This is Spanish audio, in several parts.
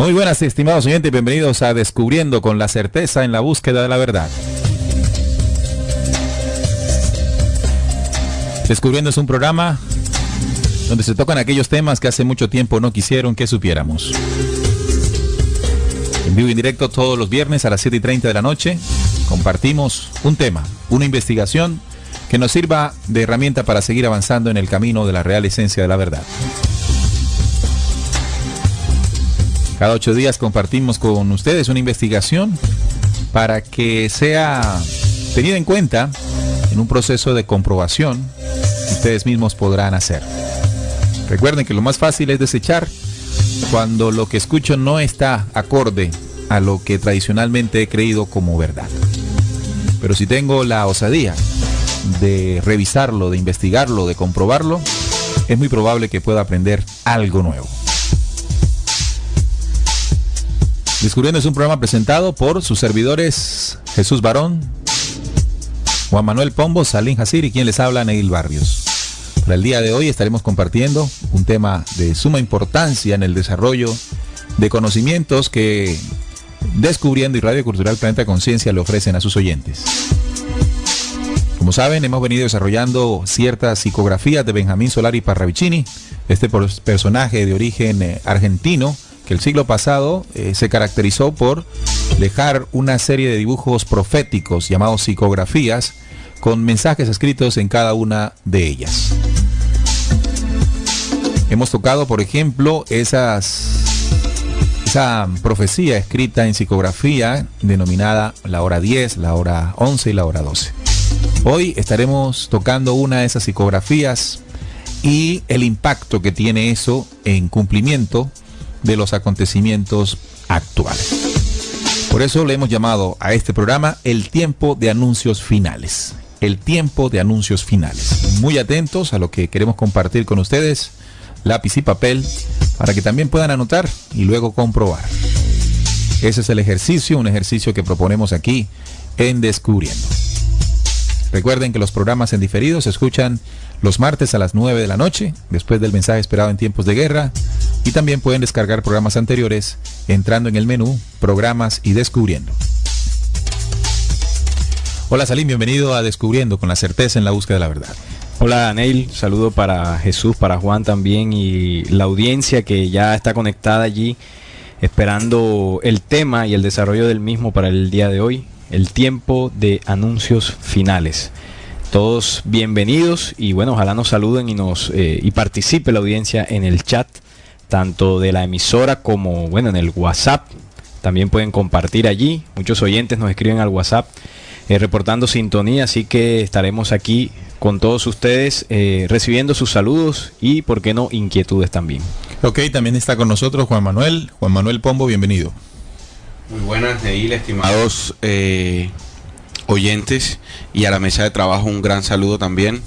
Muy buenas, estimados oyentes, bienvenidos a Descubriendo con la certeza en la búsqueda de la verdad. Descubriendo es un programa donde se tocan aquellos temas que hace mucho tiempo no quisieron que supiéramos. En vivo y en directo todos los viernes a las 7:30 de la noche compartimos un tema, una investigación que nos sirva de herramienta para seguir avanzando en el camino de la real esencia de la verdad. Cada 8 días compartimos con ustedes una investigación para que sea tenida en cuenta en un proceso de comprobación que ustedes mismos podrán hacer. Recuerden que lo más fácil es desechar cuando lo que escucho no está acorde a lo que tradicionalmente he creído como verdad. Pero si tengo la osadía de revisarlo, de investigarlo, de comprobarlo, es muy probable que pueda aprender algo nuevo. Descubriendo es un programa presentado por sus servidores Jesús Barón, Juan Manuel Pombo, Salim Hasir y quien les habla, Neil Barrios. Para el día de hoy estaremos compartiendo un tema de suma importancia en el desarrollo de conocimientos que Descubriendo y Radio Cultural Planeta Conciencia le ofrecen a sus oyentes. Como saben, hemos venido desarrollando ciertas psicografías de Benjamín Solari Parravicini, este personaje de origen argentino, que el siglo pasado se caracterizó por dejar una serie de dibujos proféticos llamados psicografías con mensajes escritos en cada una de ellas. Hemos tocado, por ejemplo, esa profecía escrita en psicografía denominada la hora 10, la hora 11 y la hora 12. Hoy estaremos tocando una de esas psicografías y el impacto que tiene eso en cumplimiento de los acontecimientos actuales. Por eso le hemos llamado a este programa el tiempo de anuncios finales. El tiempo de anuncios finales. Muy atentos a lo que queremos compartir con ustedes, lápiz y papel, para que también puedan anotar y luego comprobar. Ese es el ejercicio, un ejercicio que proponemos aquí en Descubriendo. Recuerden que los programas en diferido se escuchan los martes a las 9 de la noche, después del mensaje esperado en tiempos de guerra, y también pueden descargar programas anteriores entrando en el menú Programas y Descubriendo. Hola Salim, bienvenido a Descubriendo con la certeza en la búsqueda de la verdad. Hola Neil, saludo para Jesús, para Juan también y la audiencia que ya está conectada allí esperando el tema y el desarrollo del mismo para el día de hoy, el tiempo de anuncios finales. Todos bienvenidos y bueno, ojalá nos saluden y participe la audiencia en el chat, tanto de la emisora como bueno en el WhatsApp. También pueden compartir allí. Muchos oyentes nos escriben al WhatsApp reportando sintonía, así que estaremos aquí con todos ustedes recibiendo sus saludos y, por qué no, inquietudes también. Ok, también está con nosotros Juan Manuel Pombo, bienvenido. Muy buenas, Neil, estimados oyentes, y a la mesa de trabajo un gran saludo también.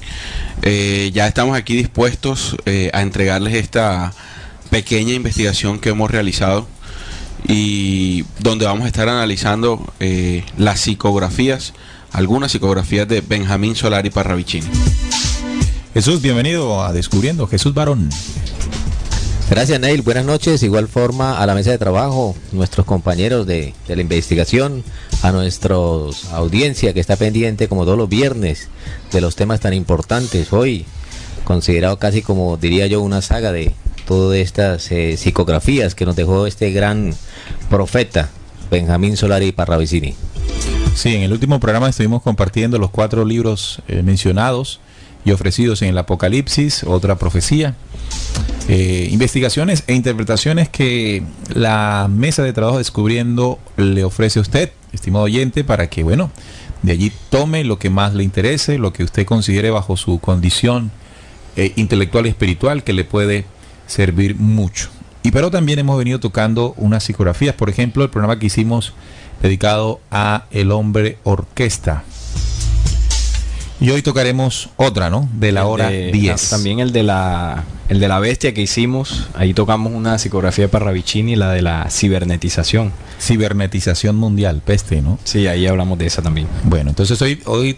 Ya estamos aquí dispuestos a entregarles esta pequeña investigación que hemos realizado y donde vamos a estar analizando las psicografías, algunas psicografías de Benjamín Solari Parravicini. Jesús, bienvenido a Descubriendo. Jesús Barón. Gracias, Neil. Buenas noches. Igual forma a la mesa de trabajo, nuestros compañeros de la investigación, a nuestra audiencia que está pendiente como todos los viernes de los temas tan importantes. Hoy considerado casi como, diría yo, una saga de todas estas psicografías que nos dejó este gran profeta Benjamín Solari Parravicini. Sí, en el último programa estuvimos compartiendo los 4 libros mencionados y ofrecidos en el Apocalipsis, otra profecía, investigaciones e interpretaciones que la mesa de trabajo Descubriendo le ofrece a usted, estimado oyente, para que, bueno, de allí tome lo que más le interese, lo que usted considere bajo su condición intelectual y espiritual, que le puede servir mucho. Y pero también hemos venido tocando unas psicografías, por ejemplo, el programa que hicimos dedicado a El Hombre Orquesta. Y hoy tocaremos otra, ¿no? De la hora 10. También el de la bestia que hicimos. Ahí tocamos una psicografía de Parravicini, la de la cibernetización. Cibernetización mundial, peste, ¿no? Sí, ahí hablamos de esa también. Bueno, entonces hoy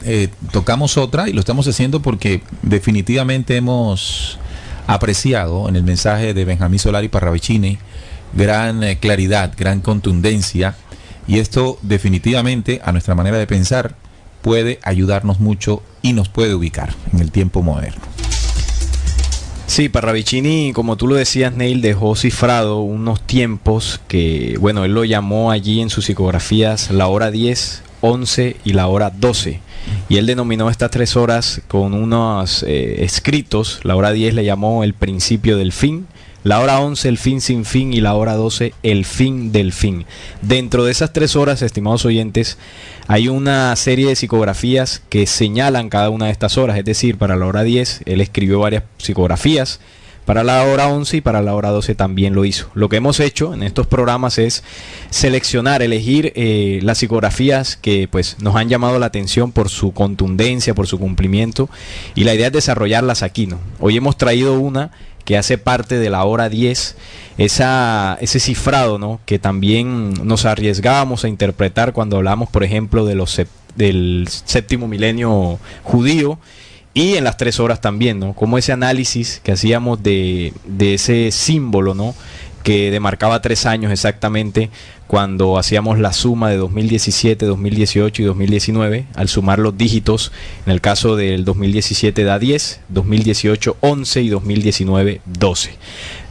tocamos otra y lo estamos haciendo porque definitivamente hemos apreciado en el mensaje de Benjamín Solari Parravicini gran claridad, gran contundencia, y esto definitivamente a nuestra manera de pensar puede ayudarnos mucho y nos puede ubicar en el tiempo moderno. Sí, Parravicini, como tú lo decías, Neil, dejó cifrado unos tiempos que, bueno, él lo llamó allí en sus psicografías la hora 10, 11 y la hora 12. Y él denominó estas 3 horas con unos escritos. La hora 10 le llamó el principio del fin, la hora 11 el fin sin fin y la hora 12 el fin del fin. Dentro de esas 3 horas, estimados oyentes, hay una serie de psicografías que señalan cada una de estas horas. Es decir, para la hora 10 él escribió varias psicografías, para la hora 11 y para la hora 12 también lo hizo. Lo que hemos hecho en estos programas es seleccionar, elegir las psicografías que pues nos han llamado la atención por su contundencia, por su cumplimiento, y la idea es desarrollarlas aquí, ¿no? Hoy hemos traído una que hace parte de la hora 10, ese cifrado, ¿no?, que también nos arriesgábamos a interpretar cuando hablamos, por ejemplo, del séptimo milenio judío, y en las 3 horas también, ¿no?, como ese análisis que hacíamos de ese símbolo, ¿no?, que demarcaba 3 años exactamente, cuando hacíamos la suma de 2017, 2018 y 2019, al sumar los dígitos, en el caso del 2017 da 10, 2018 11 y 2019 12.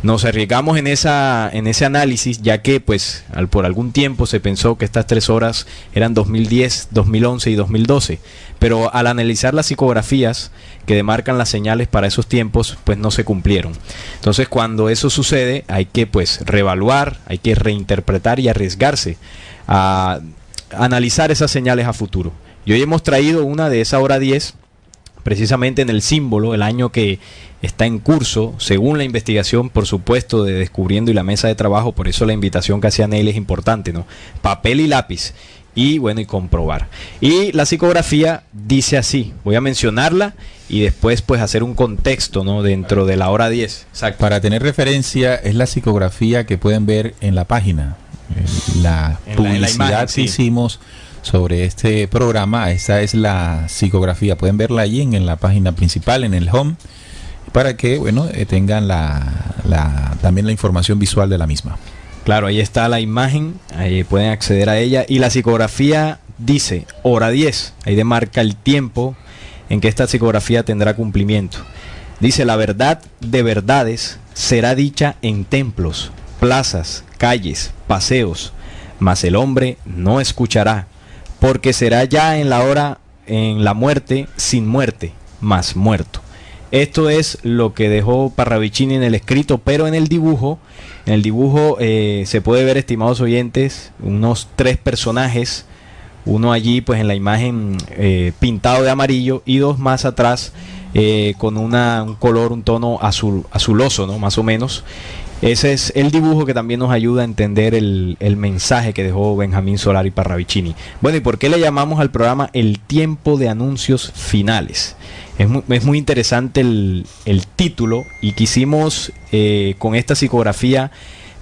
Nos arriesgamos en ese análisis, ya que pues por algún tiempo se pensó que estas 3 horas eran 2010, 2011 y 2012, pero al analizar las psicografías que demarcan las señales para esos tiempos, pues no se cumplieron. Entonces, cuando eso sucede, hay que pues reevaluar, hay que reinterpretar y arriesgarse a analizar esas señales a futuro. Y hoy hemos traído una de esa hora 10, precisamente en el símbolo, el año que está en curso, según la investigación, por supuesto, de Descubriendo y la mesa de trabajo. Por eso la invitación que hacía Neil es importante, ¿no? Papel y lápiz. Y bueno, y comprobar. Y la psicografía dice así, voy a mencionarla y después pues hacer un contexto, ¿no?, dentro de la hora 10. Exacto. Para tener referencia, es la psicografía que pueden ver en la página. La publicidad imagen, que sí, hicimos sobre este programa, esa es la psicografía. Pueden verla allí en la página principal, en el home, para que bueno tengan también la información visual de la misma. Claro, ahí está la imagen, ahí pueden acceder a ella. Y la psicografía dice hora 10, ahí demarca el tiempo en que esta psicografía tendrá cumplimiento. Dice: la verdad de verdades será dicha en templos, plazas, calles, paseos, mas el hombre no escuchará, porque será ya en la muerte sin muerte, mas muerto. Esto es lo que dejó Parravicini en el escrito, pero en el dibujo se puede ver, estimados oyentes, unos 3 personajes, uno allí pues en la imagen pintado de amarillo, y 2 más atrás con un color, un tono azuloso, ¿no?, más o menos. Ese es el dibujo que también nos ayuda a entender el mensaje que dejó Benjamín Solari Parravicini. Bueno, ¿y por qué le llamamos al programa El Tiempo de Anuncios Finales? Es muy interesante el título, y quisimos con esta psicografía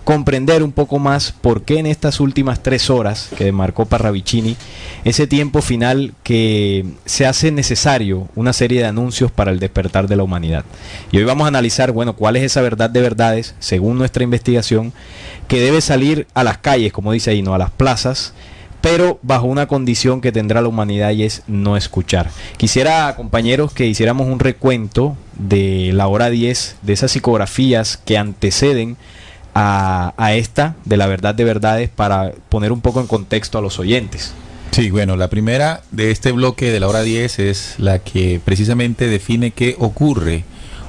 comprender un poco más por qué en estas últimas 3 horas que demarcó Parravicini, ese tiempo final que se hace necesario una serie de anuncios para el despertar de la humanidad. Y hoy vamos a analizar, bueno, cuál es esa verdad de verdades, según nuestra investigación, que debe salir a las calles, como dice ahí, no a las plazas, pero bajo una condición que tendrá la humanidad, y es no escuchar. Quisiera, compañeros, que hiciéramos un recuento de la hora 10, de esas psicografías que anteceden a esta de la verdad de verdades, para poner un poco en contexto a los oyentes. Sí, bueno, la primera de este bloque de la hora 10 es la que precisamente define qué ocurre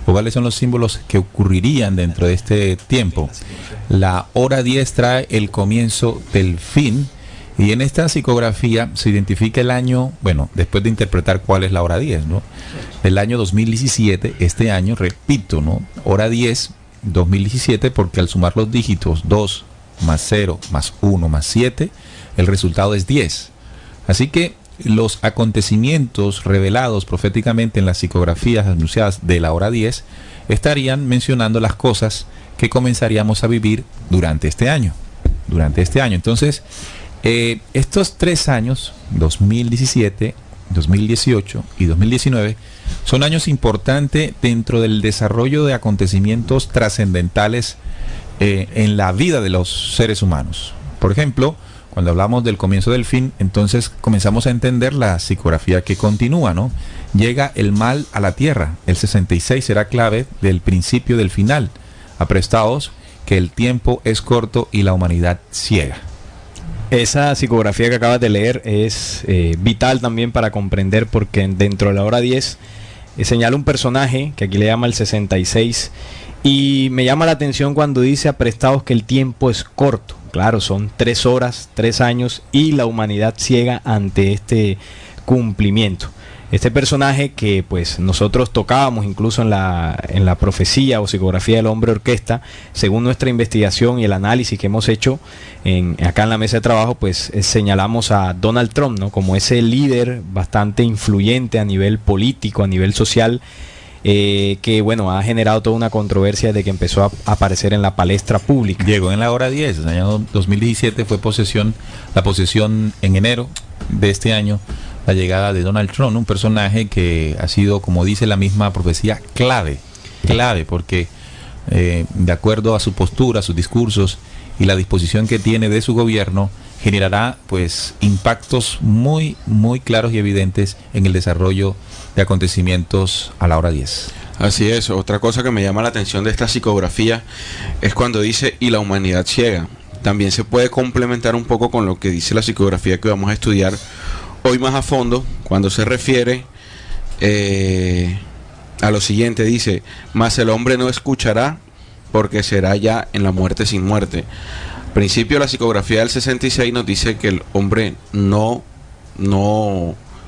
o cuáles son los símbolos que ocurrirían dentro de este tiempo. La hora 10 trae el comienzo del fin, y en esta psicografía se identifica el año, bueno, después de interpretar cuál es la hora 10, ¿no? El año 2017, este año, repito, ¿no? Hora 10, 2017, porque al sumar los dígitos 2 más 0 más 1 más 7, el resultado es 10. Así que los acontecimientos revelados proféticamente en las psicografías anunciadas de la hora 10 estarían mencionando las cosas que comenzaríamos a vivir durante este año. Entonces, estos 3 años, 2017, 2018 y 2019, son años importantes dentro del desarrollo de acontecimientos trascendentales en la vida de los seres humanos. Por ejemplo, cuando hablamos del comienzo del fin, entonces comenzamos a entender la psicografía que continúa, ¿no? Llega el mal a la tierra. El 66 será clave del principio del final. Aprestaos que el tiempo es corto y la humanidad ciega. Esa psicografía que acabas de leer es vital también para comprender, porque dentro de la hora 10 señala un personaje que aquí le llama el 66, y me llama la atención cuando dice: aprestaos que el tiempo es corto. Claro, son 3 horas, 3 años, y la humanidad ciega ante este cumplimiento. Este personaje que pues nosotros tocábamos incluso en la profecía o psicografía del hombre orquesta, según nuestra investigación y el análisis que hemos hecho acá en la mesa de trabajo, pues señalamos a Donald Trump, ¿no?, como ese líder bastante influyente a nivel político, a nivel social, que bueno, ha generado toda una controversia desde que empezó a aparecer en la palestra pública. Llegó en la hora 10, en el año 2017 fue la posesión en enero de este año, la llegada de Donald Trump, un personaje que ha sido, como dice la misma profecía, clave, porque de acuerdo a su postura, sus discursos y la disposición que tiene de su gobierno, generará pues impactos muy, muy claros y evidentes en el desarrollo de acontecimientos a la hora 10. Así es. Otra cosa que me llama la atención de esta psicografía es cuando dice: y la humanidad ciega. También se puede complementar un poco con lo que dice la psicografía que vamos a estudiar hoy más a fondo, cuando se refiere a lo siguiente. Dice: mas el hombre no escuchará, porque será ya en la muerte sin muerte. Al principio, la psicografía del 66 nos dice que el hombre no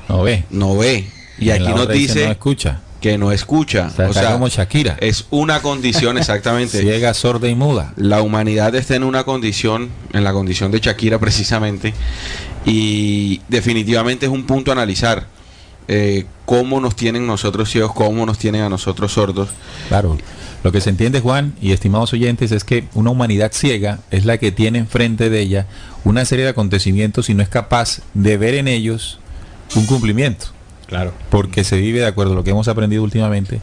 ve. Y aquí nos dice no escucha. Que no escucha. O sea, como Shakira. Es una condición, exactamente. Ciega, sorda y muda. La humanidad está en una condición, en la condición de Shakira precisamente, y definitivamente es un punto a analizar. Cómo nos tienen nosotros ciegos, cómo nos tienen a nosotros sordos. Claro. Lo que se entiende, Juan y estimados oyentes, es que una humanidad ciega es la que tiene enfrente de ella una serie de acontecimientos y no es capaz de ver en ellos un cumplimiento. Claro. Porque se vive de acuerdo a lo que hemos aprendido últimamente.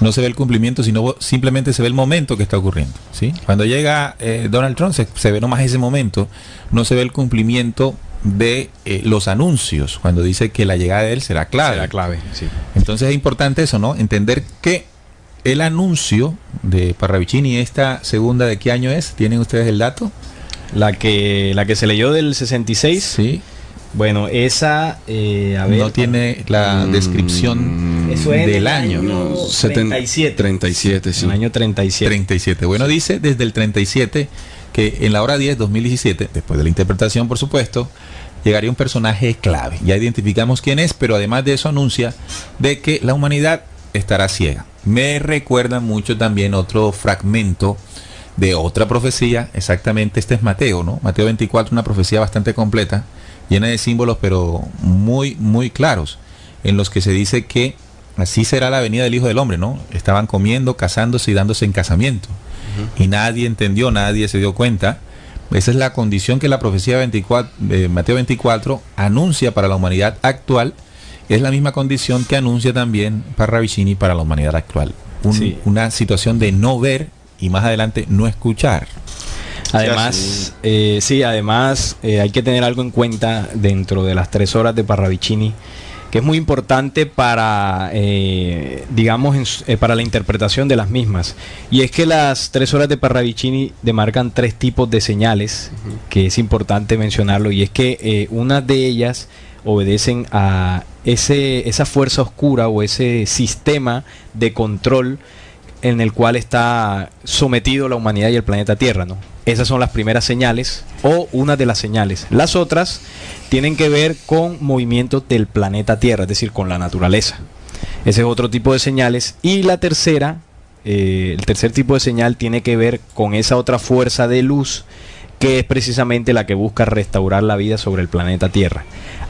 No se ve el cumplimiento, sino simplemente se ve el momento que está ocurriendo, ¿sí? Cuando llega Donald Trump, se ve nomás ese momento, no se ve el cumplimiento de los anuncios, cuando dice que la llegada de él será clave. Será clave, sí. Entonces es importante eso, ¿no? Entender que el anuncio de Parravicini, esta segunda, ¿de qué año es? ¿Tienen ustedes el dato? La que se leyó del 66. Sí. Bueno, esa, a ver, no tiene la descripción eso es del año. 37. 37, sí. El año 37. 37. Bueno, dice desde el 37 que en la hora 10, 2017, después de la interpretación, por supuesto, llegaría un personaje clave. Ya identificamos quién es, pero además de eso anuncia de que la humanidad estará ciega. Me recuerda mucho también otro fragmento de otra profecía, exactamente este es Mateo, ¿no? Mateo 24, una profecía bastante completa, llena de símbolos, pero muy, muy claros, en los que se dice que así será la venida del Hijo del Hombre, ¿no? Estaban comiendo, casándose y dándose en casamiento. Y nadie entendió, nadie se dio cuenta. Esa es la condición que la profecía Mateo 24 anuncia para la humanidad actual. Es la misma condición que anuncia también Parravicini para la humanidad actual. Una situación de no ver y más adelante no escuchar. Además, además hay que tener algo en cuenta dentro de las 3 horas de Parravicini, que es muy importante para, para la interpretación de las mismas. Y es que las 3 horas de Parravicini demarcan 3 tipos de señales, que es importante mencionarlo, y es que unas de ellas obedecen a esa fuerza oscura o ese sistema de control en el cual está sometido la humanidad y el planeta Tierra, ¿no? Esas son las primeras señales o una de las señales. Las otras tienen que ver con movimientos del planeta Tierra, es decir, con la naturaleza. Ese es otro tipo de señales. Y la tercera, el tercer tipo de señal tiene que ver con esa otra fuerza de luz que es precisamente la que busca restaurar la vida sobre el planeta Tierra.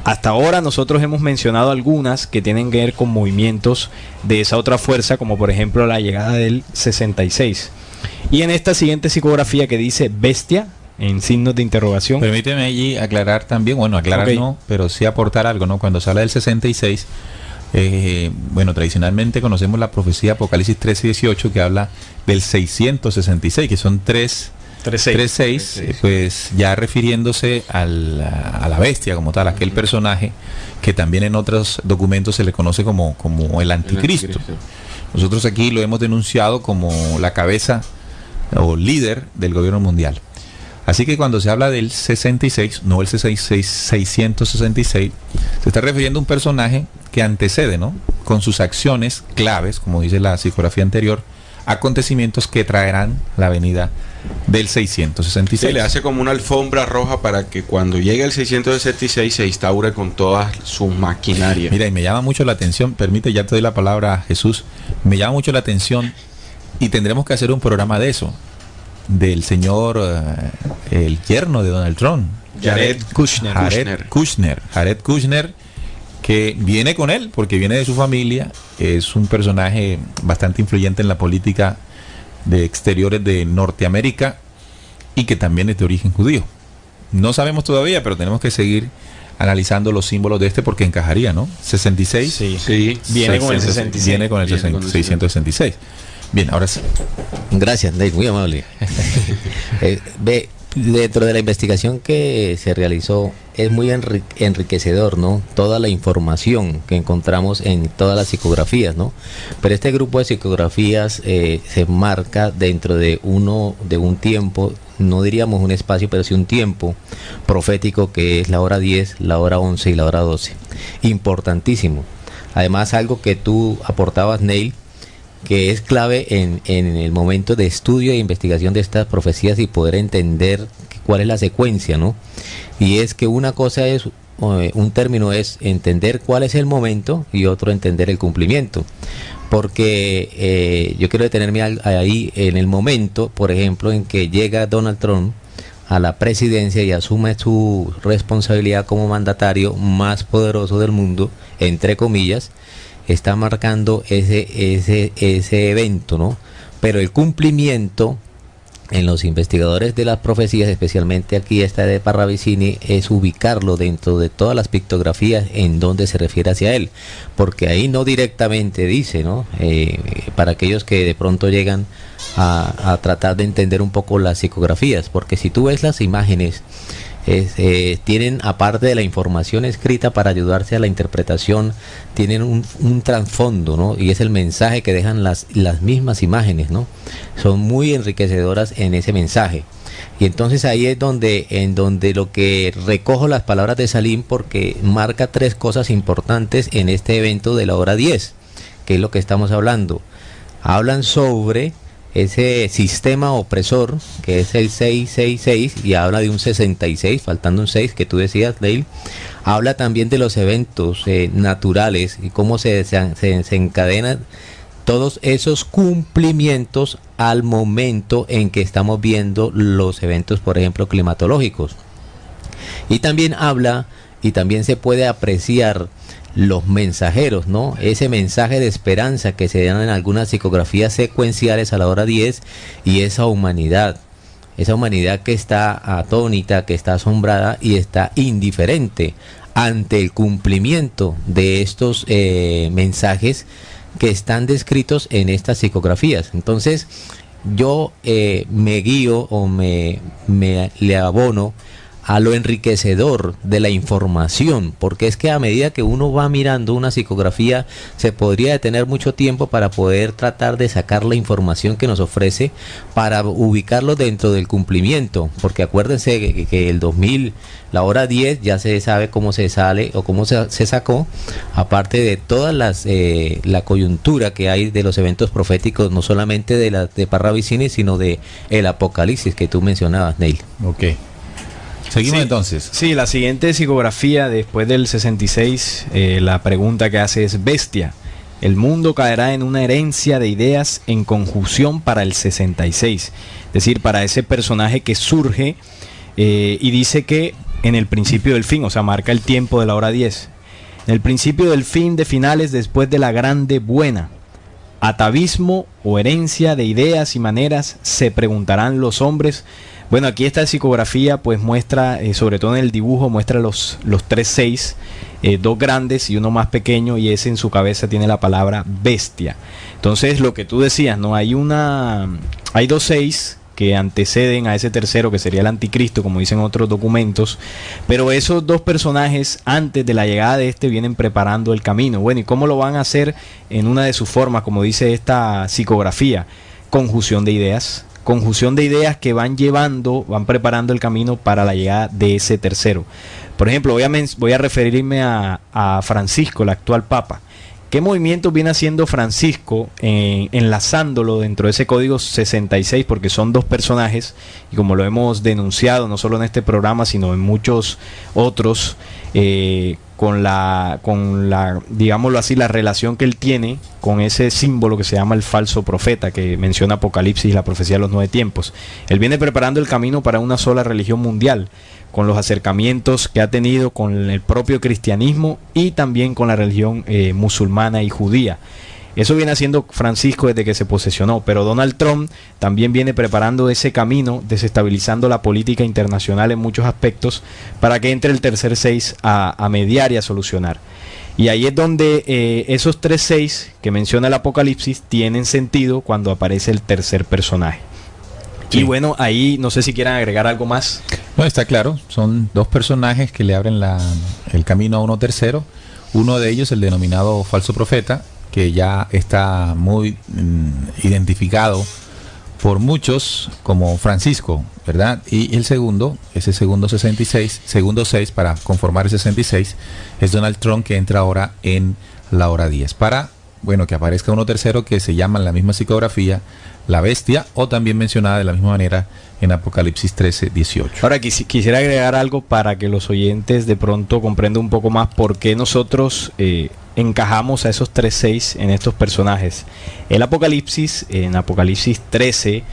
Hasta ahora nosotros hemos mencionado algunas que tienen que ver con movimientos de esa otra fuerza, como por ejemplo la llegada del 66. Y en esta siguiente psicografía que dice bestia, en signos de interrogación. Permíteme allí aclarar también, bueno, aclarar okay, no, pero sí aportar algo, ¿no? Cuando se habla del 66, Bueno, tradicionalmente conocemos la profecía Apocalipsis 13:18 que habla del 666, que son 3:6, pues ya refiriéndose a la bestia como tal, aquel personaje que también en otros documentos se le conoce como el anticristo. Nosotros aquí lo hemos denunciado como la cabeza o líder del gobierno mundial. Así que cuando se habla del 66, no el 666, se está refiriendo a un personaje que antecede, ¿no?, con sus acciones claves, como dice la psicografía anterior, acontecimientos que traerán la venida del 666. Se le hace como una alfombra roja para que cuando llegue el 666 se instaure con toda su maquinaria. Mira, y me llama mucho la atención, permite, ya te doy la palabra, Jesús, me llama mucho la atención y tendremos que hacer un programa de eso, del señor, el yerno de Donald Trump, Jared Kushner, que viene con él, porque viene de su familia, es un personaje bastante influyente en la política de exteriores de Norteamérica y que también es de origen judío. No sabemos todavía, pero tenemos que seguir analizando los símbolos de este porque encajaría, ¿no? 66. Sí. Viene con el 66. Viene con el 666. Bien, ahora sí. Gracias, Neil, muy amable. Dentro de la investigación que se realizó es muy enriquecedor, ¿no?, toda la información que encontramos en todas las psicografías, ¿no? Pero este grupo de psicografías se marca dentro de un tiempo, no diríamos un espacio, pero sí un tiempo profético, que es la hora 10, la hora 11 y la hora 12. Importantísimo. Además, algo que tú aportabas, Neil, que es clave en el momento de estudio e investigación de estas profecías y poder entender cuál es la secuencia, ¿no? Y es que una cosa es, un término es entender cuál es el momento y otro entender el cumplimiento. Porque yo quiero detenerme ahí en el momento, por ejemplo, en que llega Donald Trump a la presidencia y asume su responsabilidad como mandatario más poderoso del mundo, entre comillas. Está marcando ese evento, ¿no? Pero el cumplimiento en los investigadores de las profecías, especialmente aquí esta de Parravicini, es ubicarlo dentro de todas las pictografías en donde se refiere hacia él, porque ahí no directamente dice, ¿no? Para aquellos que de pronto llegan a tratar de entender un poco las psicografías, porque si tú ves las imágenes, tienen, aparte de la información escrita para ayudarse a la interpretación, tienen un trasfondo, ¿no? Y es el mensaje que dejan las mismas imágenes, ¿no? Son muy enriquecedoras en ese mensaje. Y entonces ahí es en donde lo que recojo las palabras de Salim, porque marca tres cosas importantes en este evento de la hora 10, que es lo que estamos hablando. Hablan sobre ese sistema opresor, que es el 666, y habla de un 66, faltando un 6, que tú decías, Dale. Habla también de los eventos naturales y cómo se encadenan todos esos cumplimientos al momento en que estamos viendo los eventos, por ejemplo, climatológicos. Y también habla, y también se puede apreciar los mensajeros, ¿no? Ese mensaje de esperanza que se dan en algunas psicografías secuenciales a la hora 10, y esa humanidad que está atónita, que está asombrada y está indiferente ante el cumplimiento de estos mensajes que están descritos en estas psicografías. Entonces yo me guío o le abono a lo enriquecedor de la información, porque es que a medida que uno va mirando una psicografía se podría detener mucho tiempo para poder tratar de sacar la información que nos ofrece para ubicarlo dentro del cumplimiento, porque acuérdense que el 2000, la hora 10, ya se sabe cómo se sale o cómo se sacó, aparte de todas la coyuntura que hay de los eventos proféticos, no solamente de Parravicini, sino de el Apocalipsis que tú mencionabas, Neil. Ok. Seguimos entonces. Sí, la siguiente psicografía después del 66, la pregunta que hace es: bestia, el mundo caerá en una herencia de ideas en conjunción para el 66, es decir, para ese personaje que surge y dice que en el principio del fin, o sea, marca el tiempo de la hora 10, en el principio del fin de finales después de la grande buena, atavismo o herencia de ideas y maneras, se preguntarán los hombres. Bueno, aquí esta psicografía pues muestra, sobre todo en el dibujo, muestra los 3-6 dos grandes y uno más pequeño, y ese en su cabeza tiene la palabra bestia. Entonces, lo que tú decías, ¿no? Hay dos seis que anteceden a ese tercero, que sería el anticristo, como dicen otros documentos, pero esos dos personajes antes de la llegada de este vienen preparando el camino. Bueno, ¿y cómo lo van a hacer? En una de sus formas, como dice esta psicografía: conjunción de ideas que van preparando el camino para la llegada de ese tercero. Por ejemplo, voy a referirme a Francisco, el actual Papa. ¿Qué movimiento viene haciendo Francisco enlazándolo dentro de ese código 66? Porque son dos personajes, y como lo hemos denunciado no solo en este programa, sino en muchos otros, con la, digámoslo así, la relación que él tiene con ese símbolo que se llama el falso profeta, que menciona Apocalipsis, la profecía de los 9 tiempos. Él viene preparando el camino para una sola religión mundial, con los acercamientos que ha tenido con el propio cristianismo y también con la religión musulmana y judía. Eso viene haciendo Francisco desde que se posesionó, pero Donald Trump también viene preparando ese camino, desestabilizando la política internacional en muchos aspectos, para que entre el tercer 6 a mediar y a solucionar. Y ahí es donde esos 3 6 que menciona el Apocalipsis tienen sentido cuando aparece el tercer personaje. Sí. Y bueno, ahí no sé si quieran agregar algo más. No, está claro, son dos personajes que le abren el camino a uno tercero. Uno de ellos, el denominado falso profeta, que ya está muy identificado por muchos como Francisco, ¿verdad? Y el segundo, ese segundo 6 para conformar el 66, es Donald Trump, que entra ahora en la hora 10, para, bueno, que aparezca uno tercero que se llama en la misma psicografía la bestia, o también mencionada de la misma manera en Apocalipsis 13, 18. Ahora quisiera agregar algo para que los oyentes de pronto comprendan un poco más por qué nosotros encajamos a esos 3-6 en estos personajes. El Apocalipsis, en Apocalipsis 13,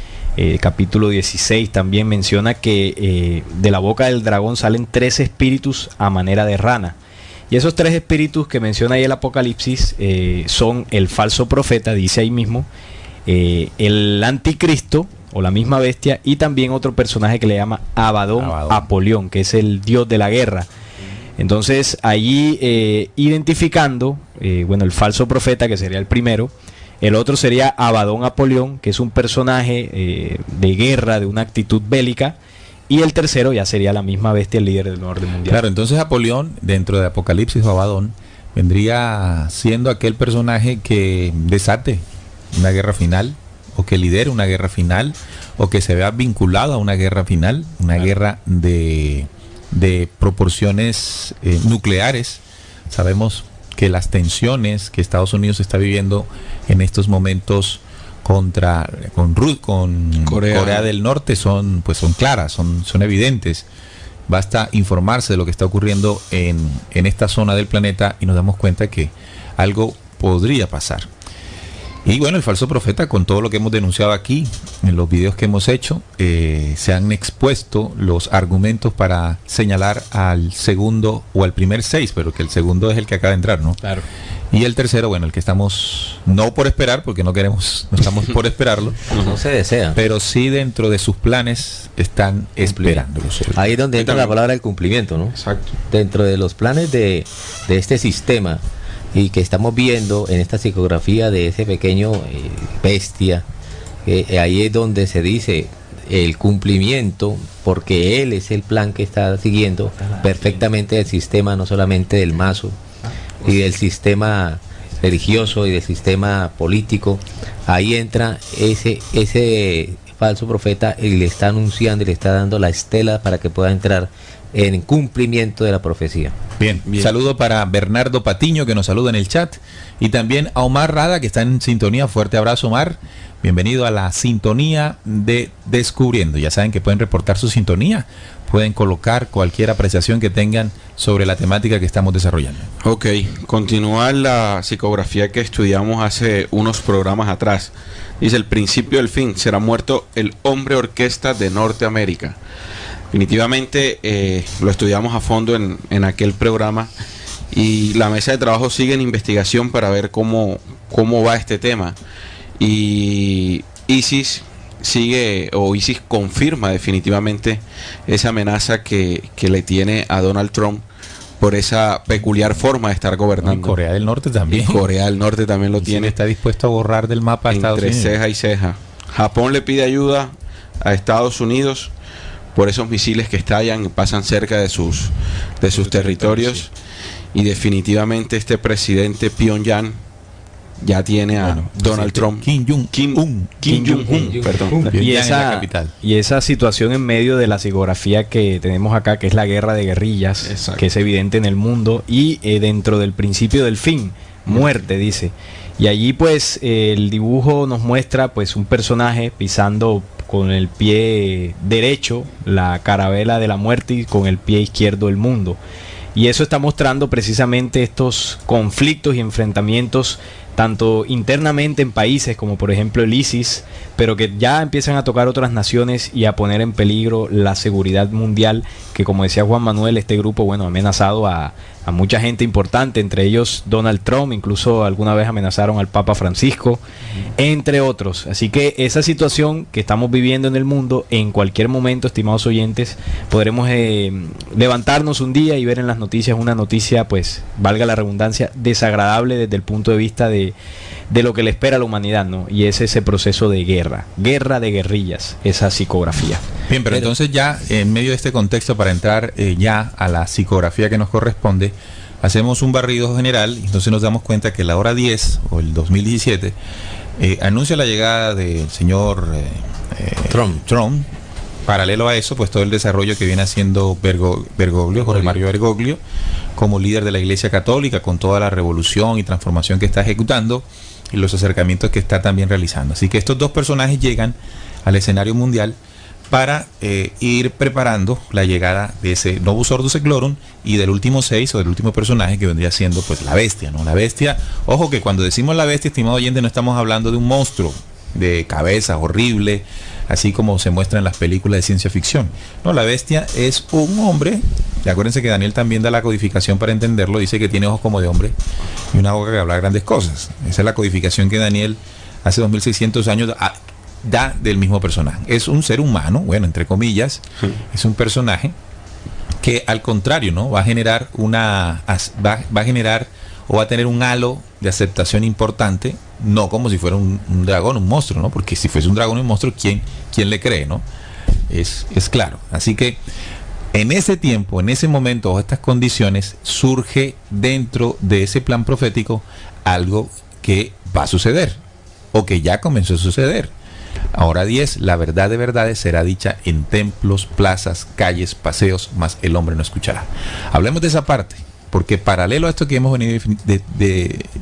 capítulo 16, también menciona que de la boca del dragón salen 3 espíritus a manera de rana. Y esos 3 espíritus que menciona ahí el Apocalipsis son el falso profeta, dice ahí mismo, el anticristo o la misma bestia, y también otro personaje que le llama Abadón. Apolión, que es el dios de la guerra. Entonces allí identificando el falso profeta, que sería el primero, el otro sería Abadón Apolión, que es un personaje de guerra, de una actitud bélica, y el tercero ya sería la misma bestia, el líder del orden mundial. Claro, entonces Apolión, dentro de Apocalipsis, o Abadón, vendría siendo aquel personaje que desate una guerra final, o que lidere una guerra final, o que se vea vinculado a una guerra final, una guerra de proporciones nucleares. Sabemos que las tensiones que Estados Unidos está viviendo en estos momentos con Corea del Norte son claras, son evidentes. Basta informarse de lo que está ocurriendo en esta zona del planeta y nos damos cuenta que algo podría pasar. Y bueno, el falso profeta, con todo lo que hemos denunciado aquí, en los videos que hemos hecho, se han expuesto los argumentos para señalar al segundo o al primer 6, pero que el segundo es el que acaba de entrar, ¿no? Claro. Y el tercero, bueno, el que estamos, no por esperar, porque no estamos por esperarlo. No se desea. Pero sí dentro de sus planes están esperándolo. Ahí es donde entra la palabra del cumplimiento, ¿no? Exacto. Dentro de los planes de este sistema, y que estamos viendo en esta psicografía de ese pequeño bestia, ahí es donde se dice el cumplimiento, porque él es el plan que está siguiendo perfectamente el sistema, no solamente del mazo y del sistema religioso y del sistema político. Ahí entra ese falso profeta y le está anunciando y le está dando la estela para que pueda entrar en cumplimiento de la profecía. Bien. Saludo para Bernardo Patiño, que nos saluda en el chat, y también a Omar Rada, que está en sintonía. Fuerte abrazo, Omar. Bienvenido a la sintonía de Descubriendo. Ya saben que pueden reportar su sintonía, pueden colocar cualquier apreciación que tengan sobre la temática que estamos desarrollando. Ok, continúa la psicografía que estudiamos hace unos programas atrás. Dice: el principio del fin, será muerto el hombre orquesta de Norteamérica. Definitivamente lo estudiamos a fondo en aquel programa, y la mesa de trabajo sigue en investigación para ver cómo va este tema. Y ISIS confirma definitivamente esa amenaza que le tiene a Donald Trump por esa peculiar forma de estar gobernando. En Corea del Norte también. Y Corea del Norte también lo tiene. Está dispuesto a borrar del mapa a Estados entre Unidos. ceja y ceja. Japón le pide ayuda a Estados Unidos por esos misiles que estallan y pasan cerca de sus territorios. Y definitivamente este presidente Pyongyang ya tiene a Donald Trump. Kim Jong-un, perdón. Y esa situación en medio de la psicografía que tenemos acá, que es la guerra de guerrillas, Exacto. que es evidente en el mundo, y dentro del principio del fin, muerte, dice. Y allí pues el dibujo nos muestra pues un personaje pisando con el pie derecho la carabela de la muerte y con el pie izquierdo el mundo. Y eso está mostrando precisamente estos conflictos y enfrentamientos tanto internamente en países como por ejemplo el ISIS, pero que ya empiezan a tocar otras naciones y a poner en peligro la seguridad mundial, que como decía Juan Manuel, este grupo, bueno, ha amenazado a mucha gente importante, entre ellos Donald Trump, incluso alguna vez amenazaron al Papa Francisco, entre otros. Así que esa situación que estamos viviendo en el mundo, en cualquier momento, estimados oyentes, podremos levantarnos un día y ver en las noticias una noticia, pues, valga la redundancia, desagradable desde el punto de vista de lo que le espera a la humanidad, ¿no? Y es ese proceso de guerra de guerrillas, esa psicografía. Bien, pero entonces ya en medio de este contexto, para entrar ya a la psicografía que nos corresponde, hacemos un barrido general y entonces nos damos cuenta que la hora 10 o el 2017 anuncia la llegada del señor Trump. Paralelo a eso, pues todo el desarrollo que viene haciendo Bergoglio, Jorge Mario Bergoglio, como líder de la Iglesia Católica, con toda la revolución y transformación que está ejecutando y los acercamientos que está también realizando. Así que estos dos personajes llegan al escenario mundial para ir preparando la llegada de ese Novus Ordo Seclorum y del último 6 o del último personaje, que vendría siendo pues la bestia, ¿no? La bestia, ojo que cuando decimos la bestia, estimado oyente, no estamos hablando de un monstruo de cabeza horrible, así como se muestra en las películas de ciencia ficción. No, la bestia es un hombre, y acuérdense que Daniel también da la codificación para entenderlo, dice que tiene ojos como de hombre y una boca que habla grandes cosas. Esa es la codificación que Daniel hace 2600 años da del mismo personaje. Es un ser humano, bueno, entre comillas, es un personaje que al contrario, ¿no? Va a generar o va a tener un halo de aceptación importante, no como si fuera un dragón, un monstruo, ¿no? Porque si fuese un dragón, un monstruo, ¿quién le cree, no? Es claro. Así que en ese tiempo, en ese momento, o estas condiciones, surge dentro de ese plan profético algo que va a suceder, o que ya comenzó a suceder. Ahora 10, la verdad de verdades será dicha en templos, plazas, calles, paseos, mas el hombre no escuchará. Hablemos de esa parte, porque paralelo a esto que hemos venido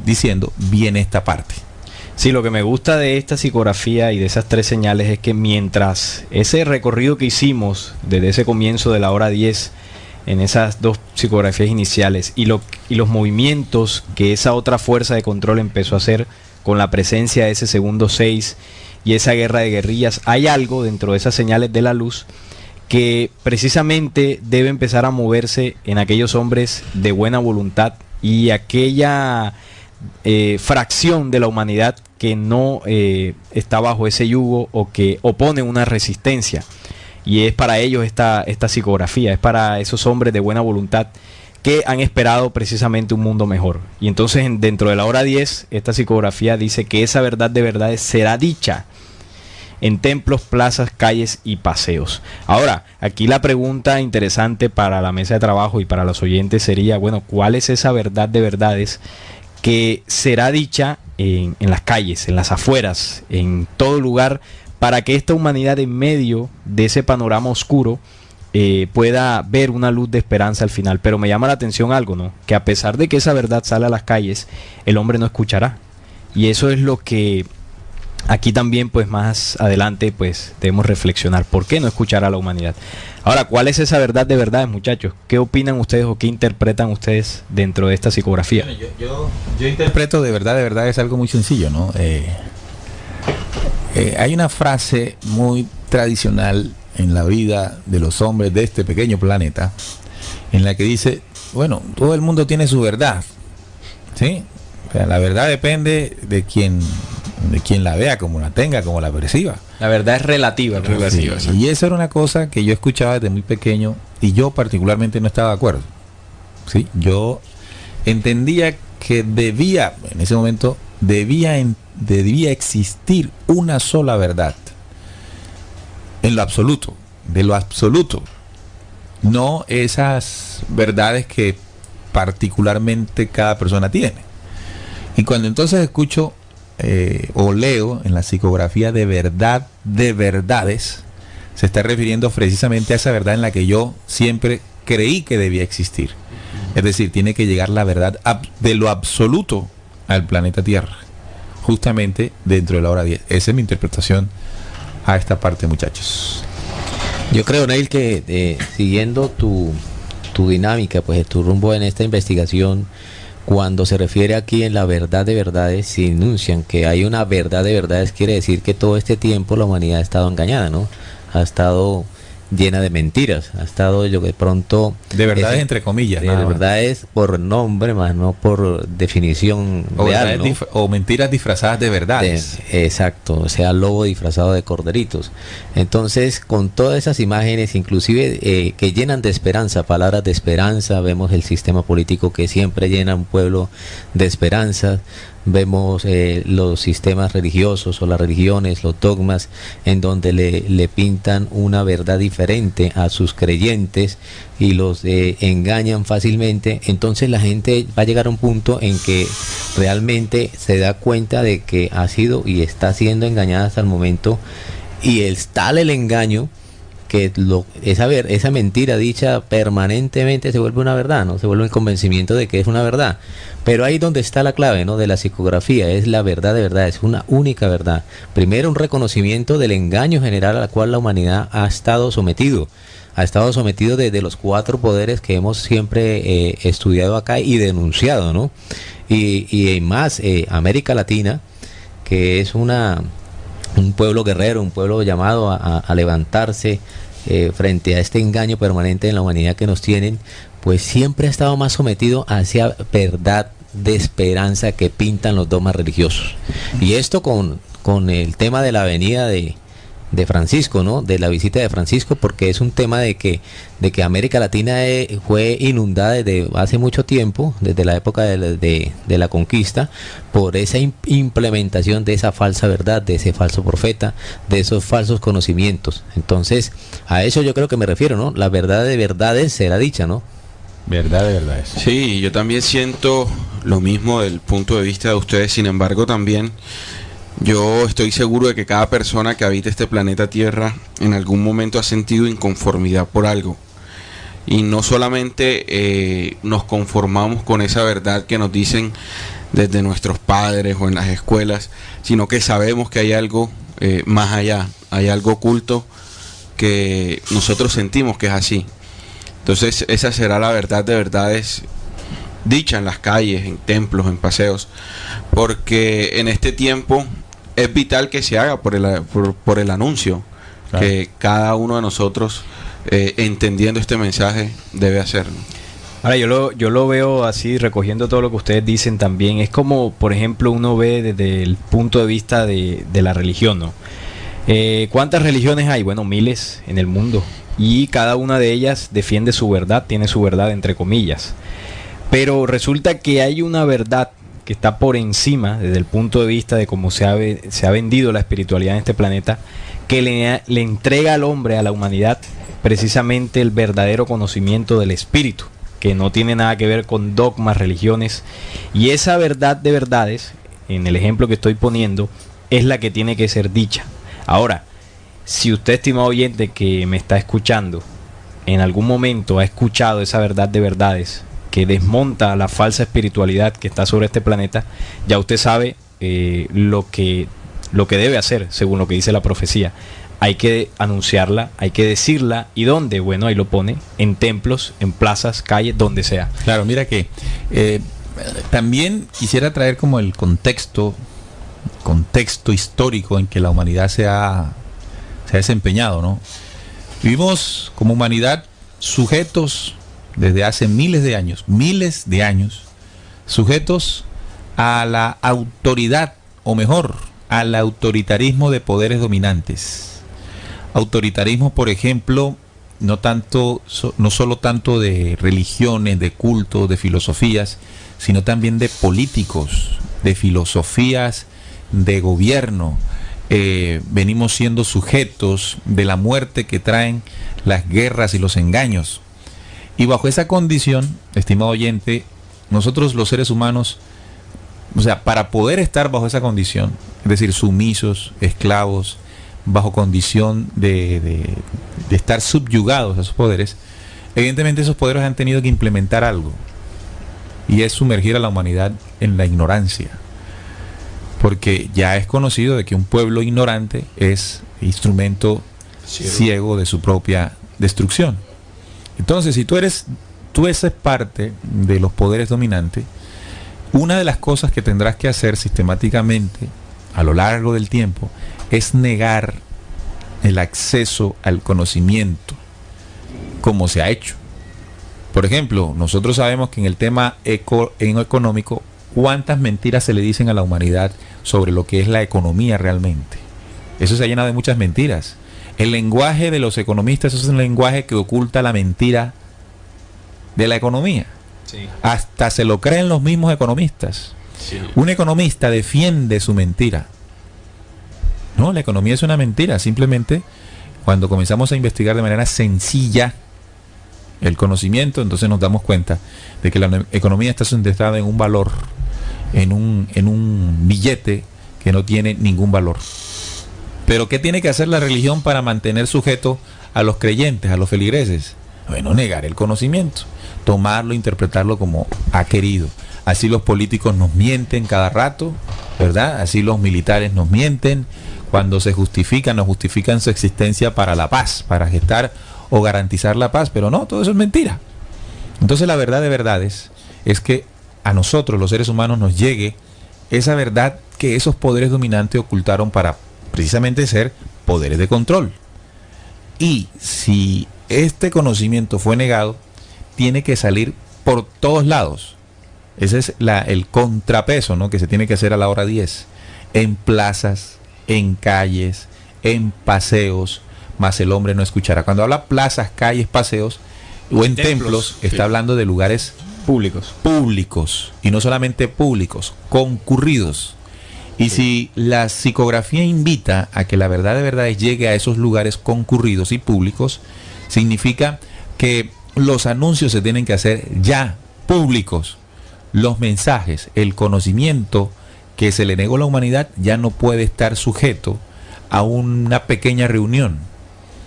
diciendo, viene esta parte. Sí, lo que me gusta de esta psicografía y de esas tres señales es que mientras ese recorrido que hicimos desde ese comienzo de la hora 10 en esas dos psicografías iniciales y los movimientos que esa otra fuerza de control empezó a hacer con la presencia de ese segundo 6 y esa guerra de guerrillas, hay algo dentro de esas señales de la luz que precisamente debe empezar a moverse en aquellos hombres de buena voluntad y aquella fracción de la humanidad que no está bajo ese yugo o que opone una resistencia. Y es para ellos esta psicografía, es para esos hombres de buena voluntad que han esperado precisamente un mundo mejor. Y entonces dentro de la hora 10, esta psicografía dice que esa verdad de verdades será dicha en templos, plazas, calles y paseos. Ahora, aquí la pregunta interesante para la mesa de trabajo y para los oyentes sería, bueno, ¿cuál es esa verdad de verdades que será dicha en las calles, en las afueras, en todo lugar, para que esta humanidad en medio de ese panorama oscuro pueda ver una luz de esperanza al final? Pero me llama la atención algo, ¿no? Que a pesar de que esa verdad sale a las calles, el hombre no escuchará. Y eso es lo que aquí también, pues más adelante, pues debemos reflexionar. ¿Por qué no escuchará a la humanidad? Ahora, ¿cuál es esa verdad de verdades, muchachos? ¿Qué opinan ustedes o qué interpretan ustedes dentro de esta psicografía? Bueno, yo interpreto de verdad es algo muy sencillo, ¿no? Hay una frase muy tradicional en la vida de los hombres de este pequeño planeta, en la que dice, bueno, todo el mundo tiene su verdad, ¿sí? O sea, la verdad depende de quien la vea, como la tenga, como la perciba. La verdad es relativa. Sí, y eso era una cosa que yo escuchaba desde muy pequeño y yo particularmente no estaba de acuerdo. ¿sí? Yo entendía que en ese momento, debía existir una sola verdad. En lo absoluto, de lo absoluto. No esas verdades que particularmente cada persona tiene. Y cuando entonces escucho o leo en la psicografía de verdad de verdades, se está refiriendo precisamente a esa verdad en la que yo siempre creí que debía existir. Es decir, tiene que llegar la verdad de lo absoluto al planeta Tierra, justamente dentro de la hora 10. Esa es mi interpretación a esta parte, muchachos. Yo creo, Neil, que siguiendo tu dinámica, pues tu rumbo en esta investigación, cuando se refiere aquí en la verdad de verdades, si enuncian que hay una verdad de verdades, quiere decir que todo este tiempo la humanidad ha estado engañada, ¿no? Ha estado llena de mentiras, ha estado yo de pronto... De verdades entre comillas. De verdades por nombre, más no por definición real, ¿no? O mentiras disfrazadas de verdades. Exacto, o sea, lobo disfrazado de corderitos. Entonces, con todas esas imágenes, inclusive que llenan de esperanza, palabras de esperanza, vemos el sistema político que siempre llena un pueblo de esperanza. Vemos los sistemas religiosos o las religiones, los dogmas, en donde le pintan una verdad diferente a sus creyentes y los engañan fácilmente. Entonces la gente va a llegar a un punto en que realmente se da cuenta de que ha sido y está siendo engañada hasta el momento, y es tal el engaño que esa mentira dicha permanentemente se vuelve una verdad, ¿no? Se vuelve el convencimiento de que es una verdad. Pero ahí donde está la clave, ¿no? De la psicografía, es la verdad de verdad, es una única verdad. Primero, un reconocimiento del engaño general a la cual la humanidad ha estado sometido desde los 4 poderes que hemos siempre estudiado acá y denunciado, ¿no? Y más, América Latina, que es un pueblo guerrero, un pueblo llamado a levantarse frente a este engaño permanente en la humanidad que nos tienen, pues siempre ha estado más sometido hacia verdad de esperanza que pintan los dogmas religiosos. Y esto con el tema de la venida de Francisco, ¿no? De la visita de Francisco, porque es un tema de que América Latina fue inundada desde hace mucho tiempo, desde la época de la conquista, por esa implementación de esa falsa verdad, de ese falso profeta, de esos falsos conocimientos. Entonces, a eso yo creo que me refiero, ¿no? La verdad de verdades será dicha, ¿no? Verdad de verdades. Sí, yo también siento lo mismo del punto de vista de ustedes. Sin embargo, también yo estoy seguro de que cada persona que habita este planeta Tierra en algún momento ha sentido inconformidad por algo. Y no solamente nos conformamos con esa verdad que nos dicen desde nuestros padres o en las escuelas, sino que sabemos que hay algo más allá, hay algo oculto que nosotros sentimos que es así. Entonces esa será la verdad de verdades dicha en las calles, en templos, en paseos, porque en este tiempo es vital que se haga por el anuncio, claro, que cada uno de nosotros, entendiendo este mensaje, debe hacerlo. Ahora yo lo veo así, recogiendo todo lo que ustedes dicen también. Es como, por ejemplo, uno ve desde el punto de vista de la religión, ¿no? ¿Cuántas religiones hay? Bueno, miles en el mundo. Y cada una de ellas defiende su verdad, tiene su verdad entre comillas. Pero resulta que hay una verdad que está por encima, desde el punto de vista de cómo se ha vendido la espiritualidad en este planeta, que le entrega al hombre, a la humanidad, precisamente el verdadero conocimiento del espíritu, que no tiene nada que ver con dogmas, religiones. Y esa verdad de verdades, en el ejemplo que estoy poniendo, es la que tiene que ser dicha. Ahora, si usted, estimado oyente que me está escuchando, en algún momento ha escuchado esa verdad de verdades que desmonta la falsa espiritualidad que está sobre este planeta, ya usted sabe lo que debe hacer, según lo que dice la profecía. Hay que anunciarla, hay que decirla. ¿Y dónde? Bueno, ahí lo pone, en templos, en plazas, calles, donde sea. Claro, mira que también quisiera traer como el contexto histórico en que la humanidad se ha desempeñado, ¿no? Vivimos como humanidad sujetos desde hace miles de años, sujetos a la autoridad, o mejor, al autoritarismo de poderes dominantes. Autoritarismo, por ejemplo, no solo tanto de religiones, de cultos, de filosofías, sino también de políticos, de filosofías, de gobierno. Venimos siendo sujetos de la muerte que traen las guerras y los engaños. Y bajo esa condición, estimado oyente, nosotros los seres humanos, o sea, para poder estar bajo esa condición, es decir, sumisos, esclavos, bajo condición de estar subyugados a esos poderes, evidentemente esos poderes han tenido que implementar algo, y es sumergir a la humanidad en la ignorancia, porque ya es conocido de que un pueblo ignorante es instrumento ciego de su propia destrucción. Entonces, si tú eres parte de los poderes dominantes, una de las cosas que tendrás que hacer sistemáticamente a lo largo del tiempo es negar el acceso al conocimiento, como se ha hecho. Por ejemplo, nosotros sabemos que en el tema económico, cuántas mentiras se le dicen a la humanidad sobre lo que es la economía realmente. Eso se ha llenado de muchas mentiras. El lenguaje de los economistas es un lenguaje que oculta la mentira de la economía. Sí. Hasta se lo creen los mismos economistas. Sí. Un economista defiende su mentira. No, la economía es una mentira. Simplemente cuando comenzamos a investigar de manera sencilla el conocimiento, entonces nos damos cuenta de que la economía está sustentada en un valor, en un billete que no tiene ningún valor. Pero ¿qué tiene que hacer la religión para mantener sujeto a los creyentes, a los feligreses? Bueno, negar el conocimiento, tomarlo, interpretarlo como ha querido. Así los políticos nos mienten cada rato, ¿verdad? Así los militares nos mienten. Cuando se justifican, nos justifican su existencia para la paz, para gestar o garantizar la paz, pero no, todo eso es mentira. Entonces la verdad de verdades es que a nosotros, los seres humanos, nos llegue esa verdad que esos poderes dominantes ocultaron para precisamente ser poderes de control. Y si este conocimiento fue negado, tiene que salir por todos lados. Ese es el contrapeso, ¿no?, que se tiene que hacer a la hora 10. En plazas, en calles, en paseos, más el hombre no escuchará. Cuando habla plazas, calles, paseos o en templos, está hablando de lugares públicos, y no solamente públicos, concurridos. Y si la psicografía invita a que la verdad de verdades llegue a esos lugares concurridos y públicos, significa que los anuncios se tienen que hacer ya públicos. Los mensajes, el conocimiento que se le negó a la humanidad ya no puede estar sujeto a una pequeña reunión.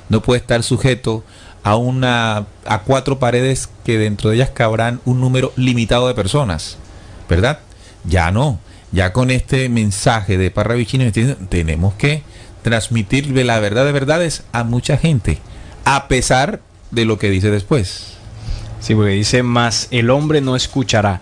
No puede estar sujeto a 4 paredes que dentro de ellas cabrán un número limitado de personas, ¿verdad? Ya no. Ya con este mensaje de Parravicini tenemos que transmitirle la verdad de verdades a mucha gente, a pesar de lo que dice después. Sí, porque dice, más el hombre no escuchará.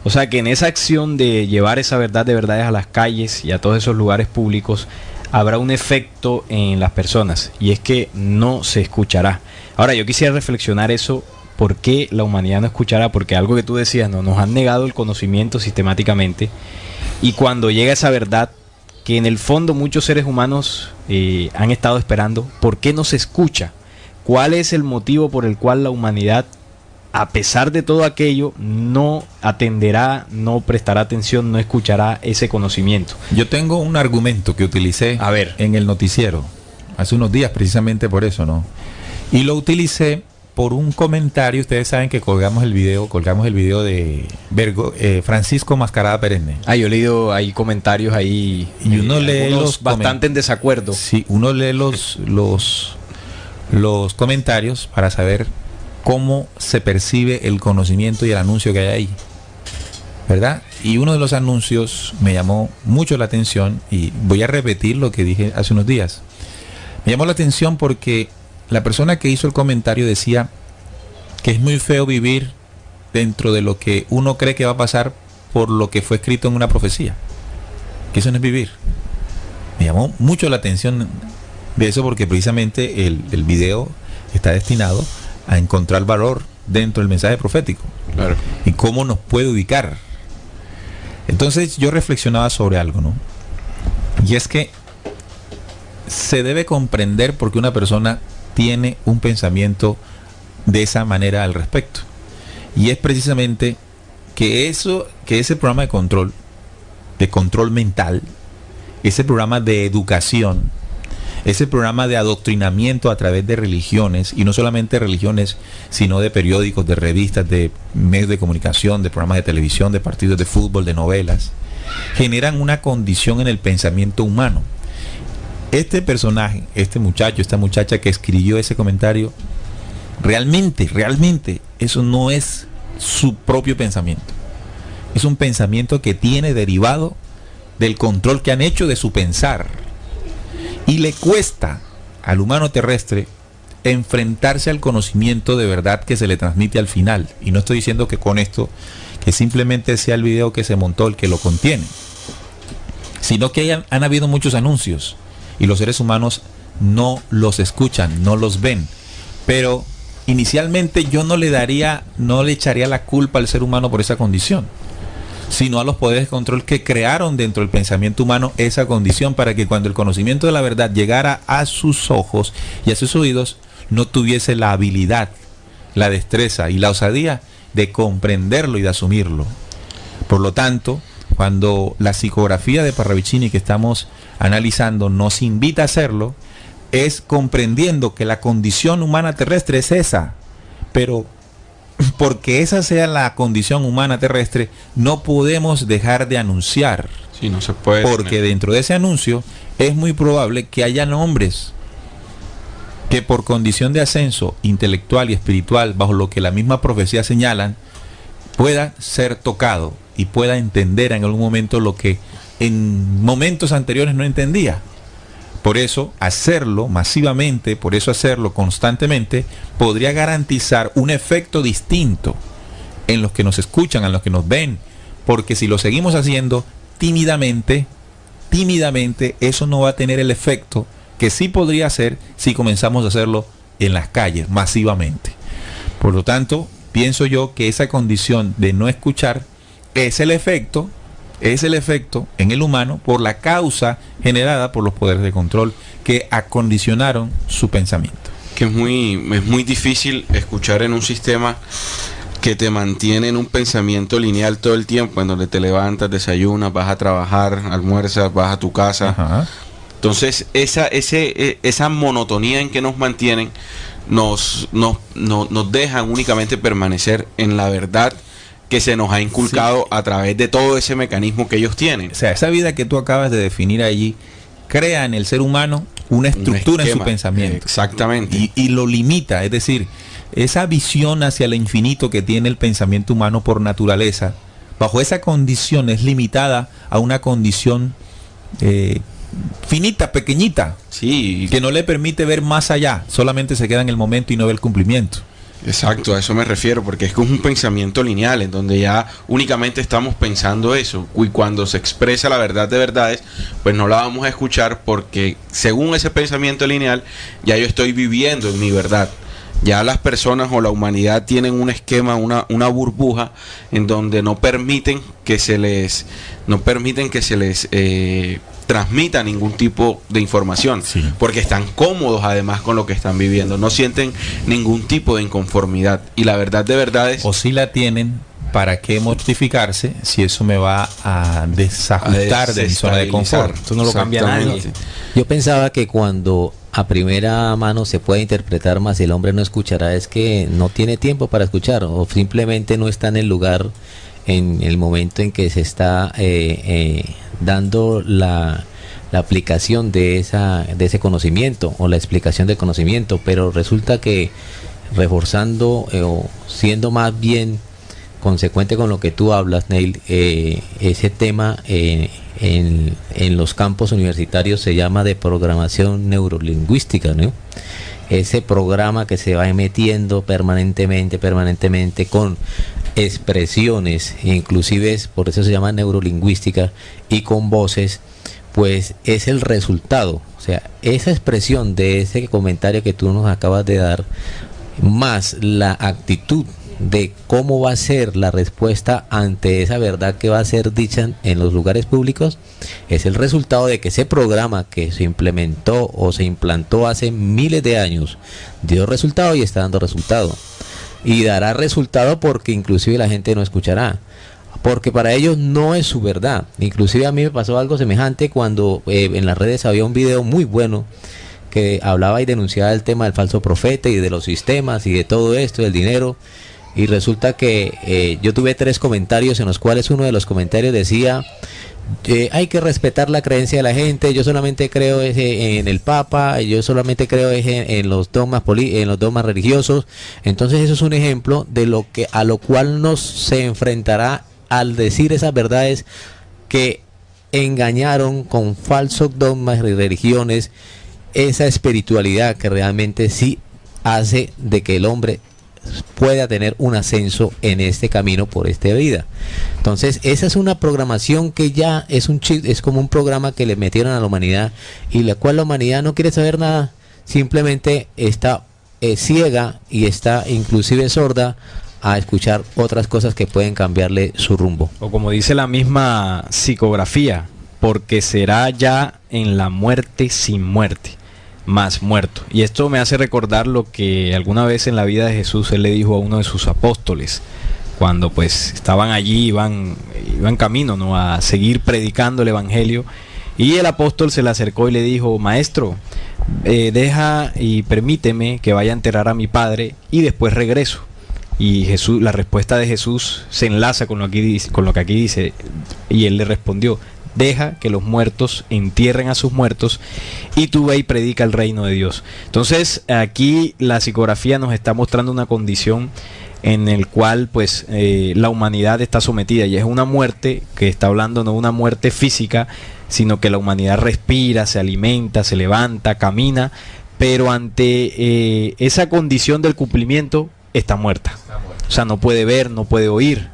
O sea que en esa acción de llevar esa verdad de verdades a las calles y a todos esos lugares públicos, habrá un efecto en las personas, y es que no se escuchará. Ahora, yo quisiera reflexionar eso. ¿Por qué la humanidad no escuchará? Porque algo que tú decías, ¿no?, nos han negado el conocimiento sistemáticamente. Y cuando llega esa verdad, que en el fondo muchos seres humanos han estado esperando, ¿por qué no se escucha? ¿Cuál es el motivo por el cual la humanidad, a pesar de todo aquello, no atenderá, no prestará atención, no escuchará ese conocimiento? Yo tengo un argumento que utilicé en el noticiero hace unos días, precisamente por eso, ¿no? Y lo utilicé por un comentario. Ustedes saben que colgamos el video de Francisco Mascarada Perenne. Yo he leído ahí comentarios ahí, y uno lee los bastante en desacuerdo. Sí, uno lee los comentarios para saber cómo se percibe el conocimiento y el anuncio que hay ahí, ¿verdad? Y uno de los anuncios me llamó mucho la atención, y voy a repetir lo que dije hace unos días. Me llamó la atención porque la persona que hizo el comentario decía que es muy feo vivir dentro de lo que uno cree que va a pasar por lo que fue escrito en una profecía. Que eso no es vivir. Me llamó mucho la atención de eso, porque precisamente el video está destinado a encontrar valor dentro del mensaje profético. Claro. Y cómo nos puede ubicar. Entonces yo reflexionaba sobre algo, ¿no? Y es que se debe comprender por qué una persona tiene un pensamiento de esa manera al respecto. Y es precisamente que ese programa de control mental, ese programa de educación, ese programa de adoctrinamiento a través de religiones, y no solamente religiones, sino de periódicos, de revistas, de medios de comunicación, de programas de televisión, de partidos de fútbol, de novelas, generan una condición en el pensamiento humano. Este personaje, este muchacho, esta muchacha que escribió ese comentario, realmente eso no es su propio pensamiento. Es un pensamiento que tiene derivado del control que han hecho de su pensar. Y le cuesta al humano terrestre enfrentarse al conocimiento de verdad que se le transmite al final. Y no estoy diciendo que con esto, que simplemente sea el video que se montó el que lo contiene, sino que han habido muchos anuncios y los seres humanos no los escuchan, no los ven. Pero inicialmente yo no le echaría la culpa al ser humano por esa condición, sino a los poderes de control que crearon dentro del pensamiento humano esa condición para que cuando el conocimiento de la verdad llegara a sus ojos y a sus oídos, no tuviese la habilidad, la destreza y la osadía de comprenderlo y de asumirlo. Por lo tanto, cuando la psicografía de Parravicini que estamos analizando nos invita a hacerlo, es comprendiendo que la condición humana terrestre es esa, pero porque esa sea la condición humana terrestre, no podemos dejar de anunciar. Sí, no se puede. Porque dentro de ese anuncio es muy probable que hayan hombres que por condición de ascenso intelectual y espiritual, bajo lo que la misma profecía señalan, pueda ser tocado y pueda entender en algún momento lo que en momentos anteriores no entendía. Por eso hacerlo masivamente, por eso hacerlo constantemente, podría garantizar un efecto distinto en los que nos escuchan, en los que nos ven. Porque si lo seguimos haciendo tímidamente, eso no va a tener el efecto que sí podría hacer si comenzamos a hacerlo en las calles, masivamente. Por lo tanto, pienso yo que esa condición de no escuchar es el efecto en el humano por la causa generada por los poderes de control que acondicionaron su pensamiento. Que es muy difícil escuchar en un sistema que te mantiene en un pensamiento lineal todo el tiempo, en donde te levantas, desayunas, vas a trabajar, almuerzas, vas a tu casa. Ajá. Entonces esa monotonía en que nos mantienen nos dejan únicamente permanecer en la verdad que se nos ha inculcado a través de todo ese mecanismo que ellos tienen. O sea, esa vida que tú acabas de definir allí crea en el ser humano una estructura en su pensamiento. Exactamente. Y lo limita, es decir, esa visión hacia el infinito que tiene el pensamiento humano por naturaleza, bajo esa condición es limitada a una condición finita, pequeñita, sí, que no le permite ver más allá, solamente se queda en el momento y no ve el cumplimiento. Exacto, a eso me refiero, porque es que es un pensamiento lineal, en donde ya únicamente estamos pensando eso, y cuando se expresa la verdad de verdades, pues no la vamos a escuchar, porque según ese pensamiento lineal, ya yo estoy viviendo en mi verdad. Ya las personas o la humanidad tienen un esquema, una burbuja, en donde no permiten que se les transmita ningún tipo de información, sí, porque están cómodos además con lo que están viviendo, no sienten ningún tipo de inconformidad, y la verdad de verdades, o si la tienen, ¿para qué mortificarse si eso me va a desajustar de mi zona de confort? Esto no lo cambia nadie. Yo pensaba que cuando a primera mano se puede interpretar más, el hombre no escuchará, es que no tiene tiempo para escuchar, o simplemente no está en el lugar, en el momento en que se está dando la aplicación de ese conocimiento o la explicación del conocimiento, pero resulta que reforzando o siendo más bien consecuente con lo que tú hablas, Neil, ese tema en los campos universitarios se llama de programación neurolingüística, ¿no? Ese programa que se va metiendo permanentemente con expresiones, inclusive por eso se llama neurolingüística, y con voces, pues es el resultado. O sea, esa expresión de ese comentario que tú nos acabas de dar, más la actitud de cómo va a ser la respuesta ante esa verdad que va a ser dicha en los lugares públicos, es el resultado de que ese programa que se implementó o se implantó hace miles de años dio resultado y está dando resultado. Y dará resultado porque inclusive la gente no escuchará, porque para ellos no es su verdad. Inclusive a mí me pasó algo semejante cuando en las redes había un video muy bueno que hablaba y denunciaba el tema del falso profeta y de los sistemas y de todo esto, del dinero. Y resulta que yo tuve 3 comentarios en los cuales uno de los comentarios decía: hay que respetar la creencia de la gente, yo solamente creo en el Papa, yo solamente creo en los dogmas en los dogmas religiosos. Entonces eso es un ejemplo de lo que a lo cual nos se enfrentará al decir esas verdades que engañaron con falsos dogmas y religiones, esa espiritualidad que realmente sí hace de que el hombre pueda tener un ascenso en este camino por esta vida. Entonces esa es una programación que ya es un chip, es como un programa que le metieron a la humanidad y la cual la humanidad no quiere saber nada, simplemente está ciega y está inclusive sorda a escuchar otras cosas que pueden cambiarle su rumbo. O como dice la misma psicografía, porque será ya en la muerte sin muerte, más muerto. Y esto me hace recordar lo que alguna vez en la vida de Jesús él le dijo a uno de sus apóstoles, cuando pues estaban allí, iban camino, ¿no?, a seguir predicando el evangelio, y el apóstol se le acercó y le dijo: maestro, deja y permíteme que vaya a enterrar a mi padre y después regreso. Y Jesús, la respuesta de Jesús se enlaza con lo que aquí dice, y él le respondió: deja que los muertos entierren a sus muertos y tú ve y predica el reino de Dios. Entonces aquí la psicografía nos está mostrando una condición en el cual pues la humanidad está sometida, y es una muerte que está hablando, no una muerte física, sino que la humanidad respira, se alimenta, se levanta, camina, pero ante esa condición del cumplimiento está muerta. O sea, no puede ver, no puede oír,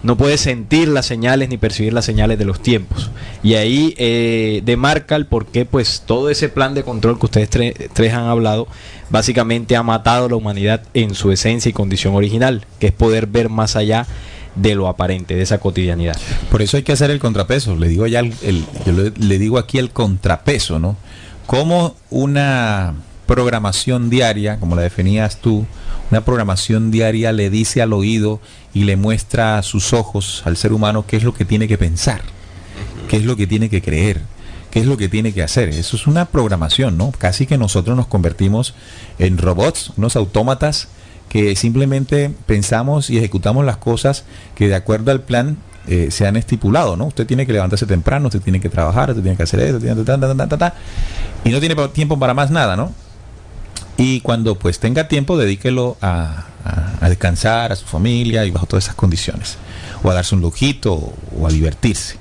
no puede sentir las señales ni percibir las señales de los tiempos. Y ahí demarca el por qué pues todo ese plan de control que ustedes tres han hablado básicamente ha matado a la humanidad en su esencia y condición original, que es poder ver más allá de lo aparente, de esa cotidianidad. Por eso hay que hacer el contrapeso. Le digo ya le digo aquí el contrapeso, ¿no? Como una programación diaria, como la definías tú, una programación diaria le dice al oído y le muestra a sus ojos al ser humano qué es lo que tiene que pensar, qué es lo que tiene que creer, qué es lo que tiene que hacer. Eso es una programación, ¿no? Casi que nosotros nos convertimos en robots, unos autómatas que simplemente pensamos y ejecutamos las cosas que de acuerdo al plan se han estipulado, ¿no? Usted tiene que levantarse temprano, usted tiene que trabajar, usted tiene que hacer eso, y no tiene tiempo para más nada, ¿no? Y cuando pues tenga tiempo, dedíquelo a descansar, a su familia y bajo todas esas condiciones, o a darse un lujito o a divertirse.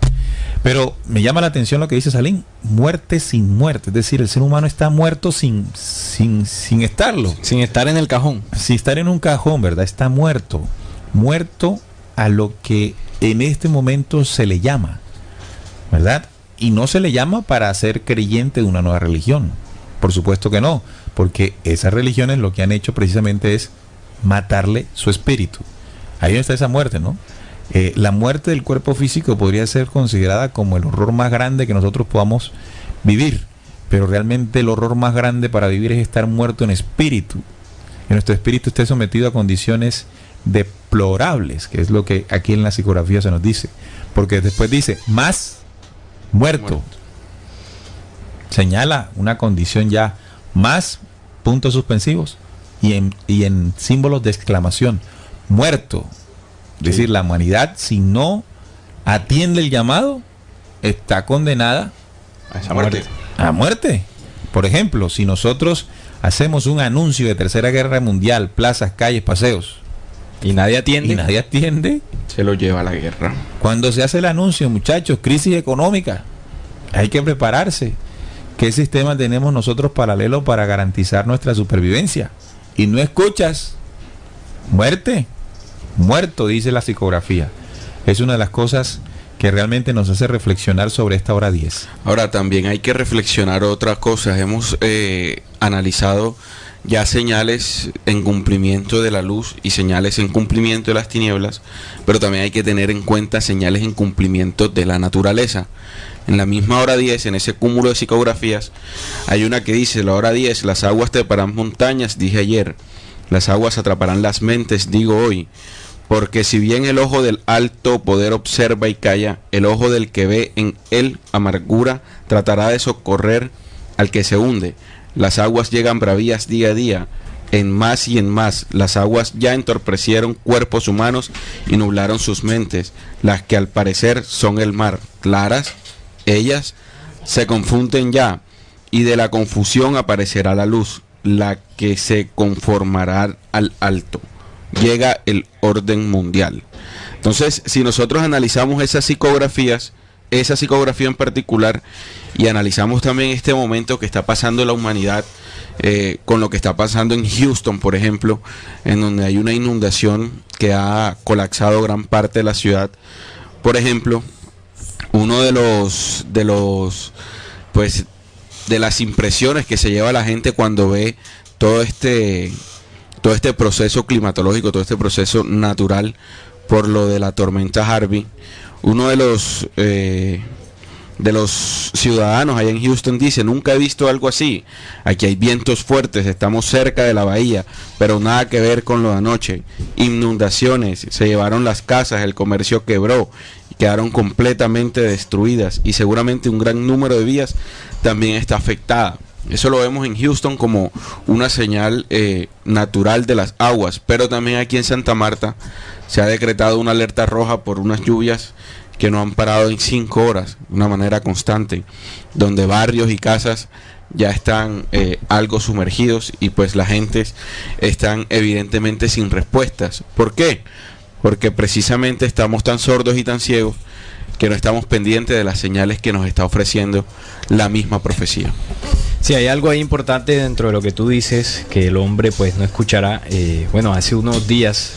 Pero me llama la atención lo que dice Salim: muerte sin muerte, es decir, el ser humano está muerto sin estarlo, sin estar en el cajón, sin estar en un cajón, ¿verdad? Está muerto a lo que en este momento se le llama, ¿verdad? Y no se le llama para ser creyente de una nueva religión, por supuesto que no, porque esas religiones lo que han hecho precisamente es matarle su espíritu. Ahí está esa muerte, ¿no? La muerte del cuerpo físico podría ser considerada como el horror más grande que nosotros podamos vivir, pero realmente el horror más grande para vivir es estar muerto en espíritu, que nuestro espíritu esté sometido a condiciones deplorables, que es lo que aquí en la psicografía se nos dice, porque después dice más muerto. Señala una condición ya más puntos suspensivos y en símbolos de exclamación: muerto. Es decir, la humanidad, si no atiende el llamado, está condenada a esa muerte. A muerte. Por ejemplo, si nosotros hacemos un anuncio de Tercera Guerra Mundial, plazas, calles, paseos, y nadie atiende, se lo lleva a la guerra. Cuando se hace el anuncio, muchachos, crisis económica, hay que prepararse. ¿Qué sistema tenemos nosotros paralelo para garantizar nuestra supervivencia? Y no escuchas, muerte. Muerto, dice la psicografía. Es una de las cosas que realmente nos hace reflexionar sobre esta hora 10. Ahora también hay que reflexionar otras cosas. Hemos analizado ya señales en cumplimiento de la luz y señales en cumplimiento de las tinieblas, pero también hay que tener en cuenta señales en cumplimiento de la naturaleza. En la misma hora 10, en ese cúmulo de psicografías, hay una que dice: la hora 10, las aguas treparán montañas, dije ayer, las aguas atraparán las mentes, digo hoy. Porque si bien el ojo del alto poder observa y calla, el ojo del que ve en él amargura tratará de socorrer al que se hunde. Las aguas llegan bravías día a día, en más y en más. Las aguas ya entorpecieron cuerpos humanos y nublaron sus mentes, las que al parecer son el mar, claras, ellas se confunden ya, y de la confusión aparecerá la luz, la que se conformará al alto. Llega el orden mundial. Entonces, si nosotros analizamos esas psicografías, esa psicografía en particular, y analizamos también este momento que está pasando la humanidad, con lo que está pasando en Houston, por ejemplo, en donde hay una inundación que ha colapsado gran parte de la ciudad. Por ejemplo, uno de las impresiones que se lleva la gente cuando ve todo este proceso climatológico, todo este proceso natural por lo de la tormenta Harvey. Uno de los ciudadanos allá en Houston dice: nunca he visto algo así, aquí hay vientos fuertes, estamos cerca de la bahía, pero nada que ver con lo de anoche. Inundaciones, se llevaron las casas, el comercio quebró, quedaron completamente destruidas y seguramente un gran número de vías también está afectada. Eso lo vemos en Houston como una señal natural de las aguas, pero también aquí en Santa Marta se ha decretado una alerta roja por unas lluvias que no han parado en 5 horas, de una manera constante, donde barrios y casas ya están algo sumergidos y pues la gente están evidentemente sin respuestas. ¿Por qué? Porque precisamente estamos tan sordos y tan ciegos que no estamos pendientes de las señales que nos está ofreciendo la misma profecía. Sí, hay algo ahí importante dentro de lo que tú dices, que el hombre pues no escuchará. Hace unos días,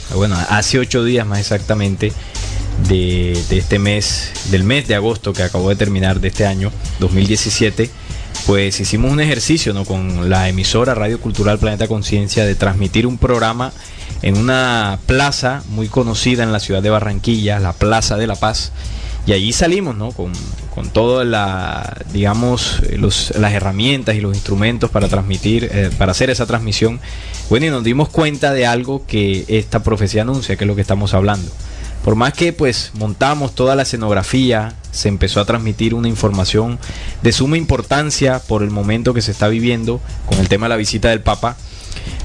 hace 8 días más exactamente, de este mes, del mes de agosto que acabó de terminar de este año 2017, pues hicimos un ejercicio, ¿no?, con la emisora Radio Cultural Planeta Conciencia, de transmitir un programa en una plaza muy conocida en la ciudad de Barranquilla, la Plaza de la Paz. Y allí salimos, ¿no?, con todas las herramientas y los instrumentos para transmitir, para hacer esa transmisión. Bueno, y nos dimos cuenta de algo que esta profecía anuncia, que es lo que estamos hablando. Por más que pues montamos toda la escenografía, se empezó a transmitir una información de suma importancia por el momento que se está viviendo con el tema de la visita del Papa.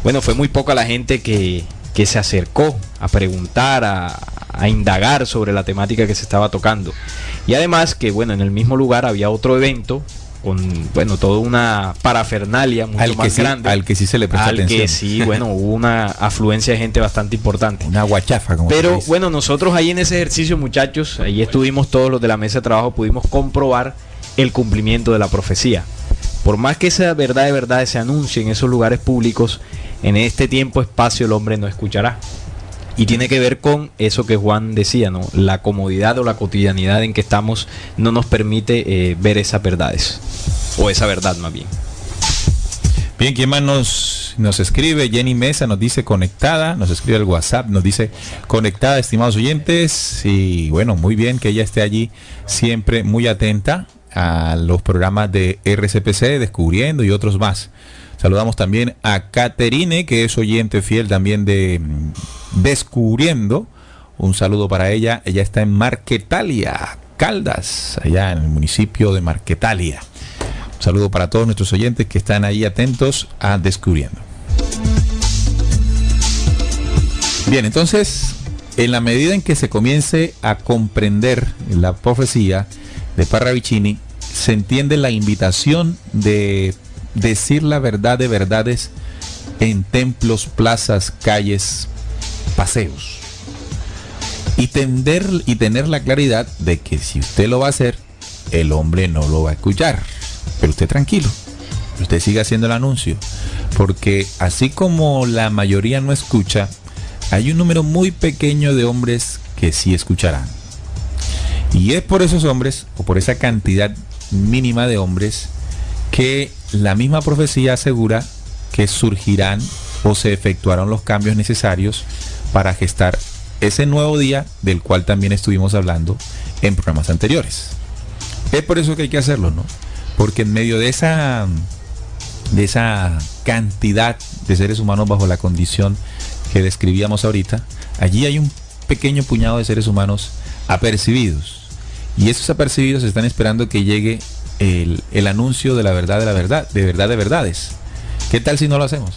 Bueno, fue muy poca la gente que se acercó a preguntar, a indagar sobre la temática que se estaba tocando. Y además que en el mismo lugar había otro evento con toda una parafernalia mucho más grande, al que sí se le presta atención. Al que sí, hubo una afluencia de gente bastante importante. Una guachafa, como pero nosotros ahí en ese ejercicio, muchachos, ahí estuvimos todos los de la mesa de trabajo, pudimos comprobar el cumplimiento de la profecía. Por más que esa verdad de verdad se anuncie en esos lugares públicos, en este tiempo espacio el hombre no escuchará. Y tiene que ver con eso que Juan decía, ¿no? La comodidad o la cotidianidad en que estamos no nos permite ver esas verdades, o esa verdad más bien. Bien, ¿quién más nos escribe? Jenny Mesa nos dice conectada, nos escribe el WhatsApp, nos dice conectada, estimados oyentes. Y muy bien que ella esté allí, siempre muy atenta a los programas de RCPC, Descubriendo y otros más. Saludamos también a Caterine, que es oyente fiel también de Descubriendo. Un saludo para ella. Ella está en Marquetalia, Caldas, allá en el municipio de Marquetalia. Un saludo para todos nuestros oyentes que están ahí atentos a Descubriendo. Bien, entonces, en la medida en que se comience a comprender la profecía de Parravicini, se entiende la invitación de decir la verdad de verdades en templos, plazas, calles, paseos, y tener la claridad de que si usted lo va a hacer, el hombre no lo va a escuchar. Pero usted tranquilo, usted siga haciendo el anuncio, porque así como la mayoría no escucha, hay un número muy pequeño de hombres que sí escucharán. Y es por esos hombres, o por esa cantidad mínima de hombres, que la misma profecía asegura que surgirán o se efectuarán los cambios necesarios para gestar ese nuevo día del cual también estuvimos hablando en programas anteriores. Es por eso que hay que hacerlo, ¿no? Porque en medio de esa cantidad de seres humanos bajo la condición que describíamos ahorita, allí hay un pequeño puñado de seres humanos apercibidos. Y esos apercibidos están esperando que llegue el anuncio de la verdad de la verdad, de verdades. ¿Qué tal si no lo hacemos?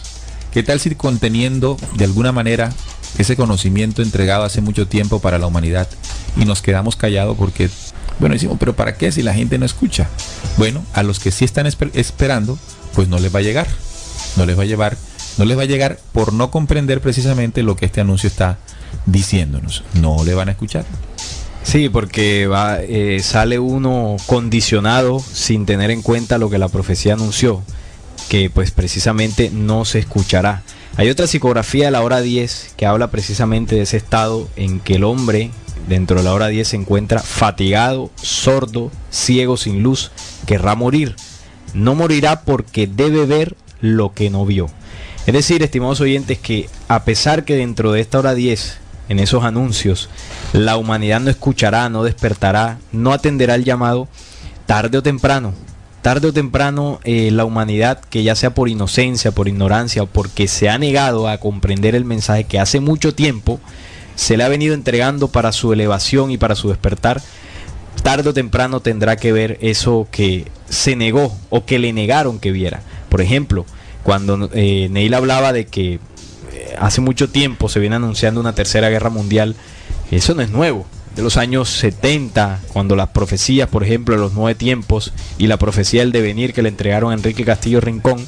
¿Qué tal si conteniendo de alguna manera ese conocimiento entregado hace mucho tiempo para la humanidad y nos quedamos callados porque, bueno, decimos, pero ¿para qué si la gente no escucha? Bueno, a los que sí están esperando, pues no les va a llegar. No les va a llegar por no comprender precisamente lo que este anuncio está diciéndonos. No le van a escuchar. Sí, porque sale uno condicionado sin tener en cuenta lo que la profecía anunció, que pues precisamente no se escuchará. Hay otra psicografía de la hora 10 que habla precisamente de ese estado en que el hombre dentro de la hora 10 se encuentra fatigado, sordo, ciego, sin luz, querrá morir. No morirá porque debe ver lo que no vio. Es decir, estimados oyentes, que a pesar que dentro de esta hora 10, en esos anuncios, la humanidad no escuchará, no despertará, no atenderá el llamado, tarde o temprano, la humanidad, que ya sea por inocencia, por ignorancia o porque se ha negado a comprender el mensaje que hace mucho tiempo se le ha venido entregando para su elevación y para su despertar, tarde o temprano tendrá que ver eso que se negó o que le negaron que viera. Por ejemplo, cuando Neil hablaba de que hace mucho tiempo se viene anunciando una tercera guerra mundial, eso no es nuevo. De los años 70, cuando las profecías, por ejemplo, de los 9 tiempos y la profecía del devenir que le entregaron a Enrique Castillo Rincón,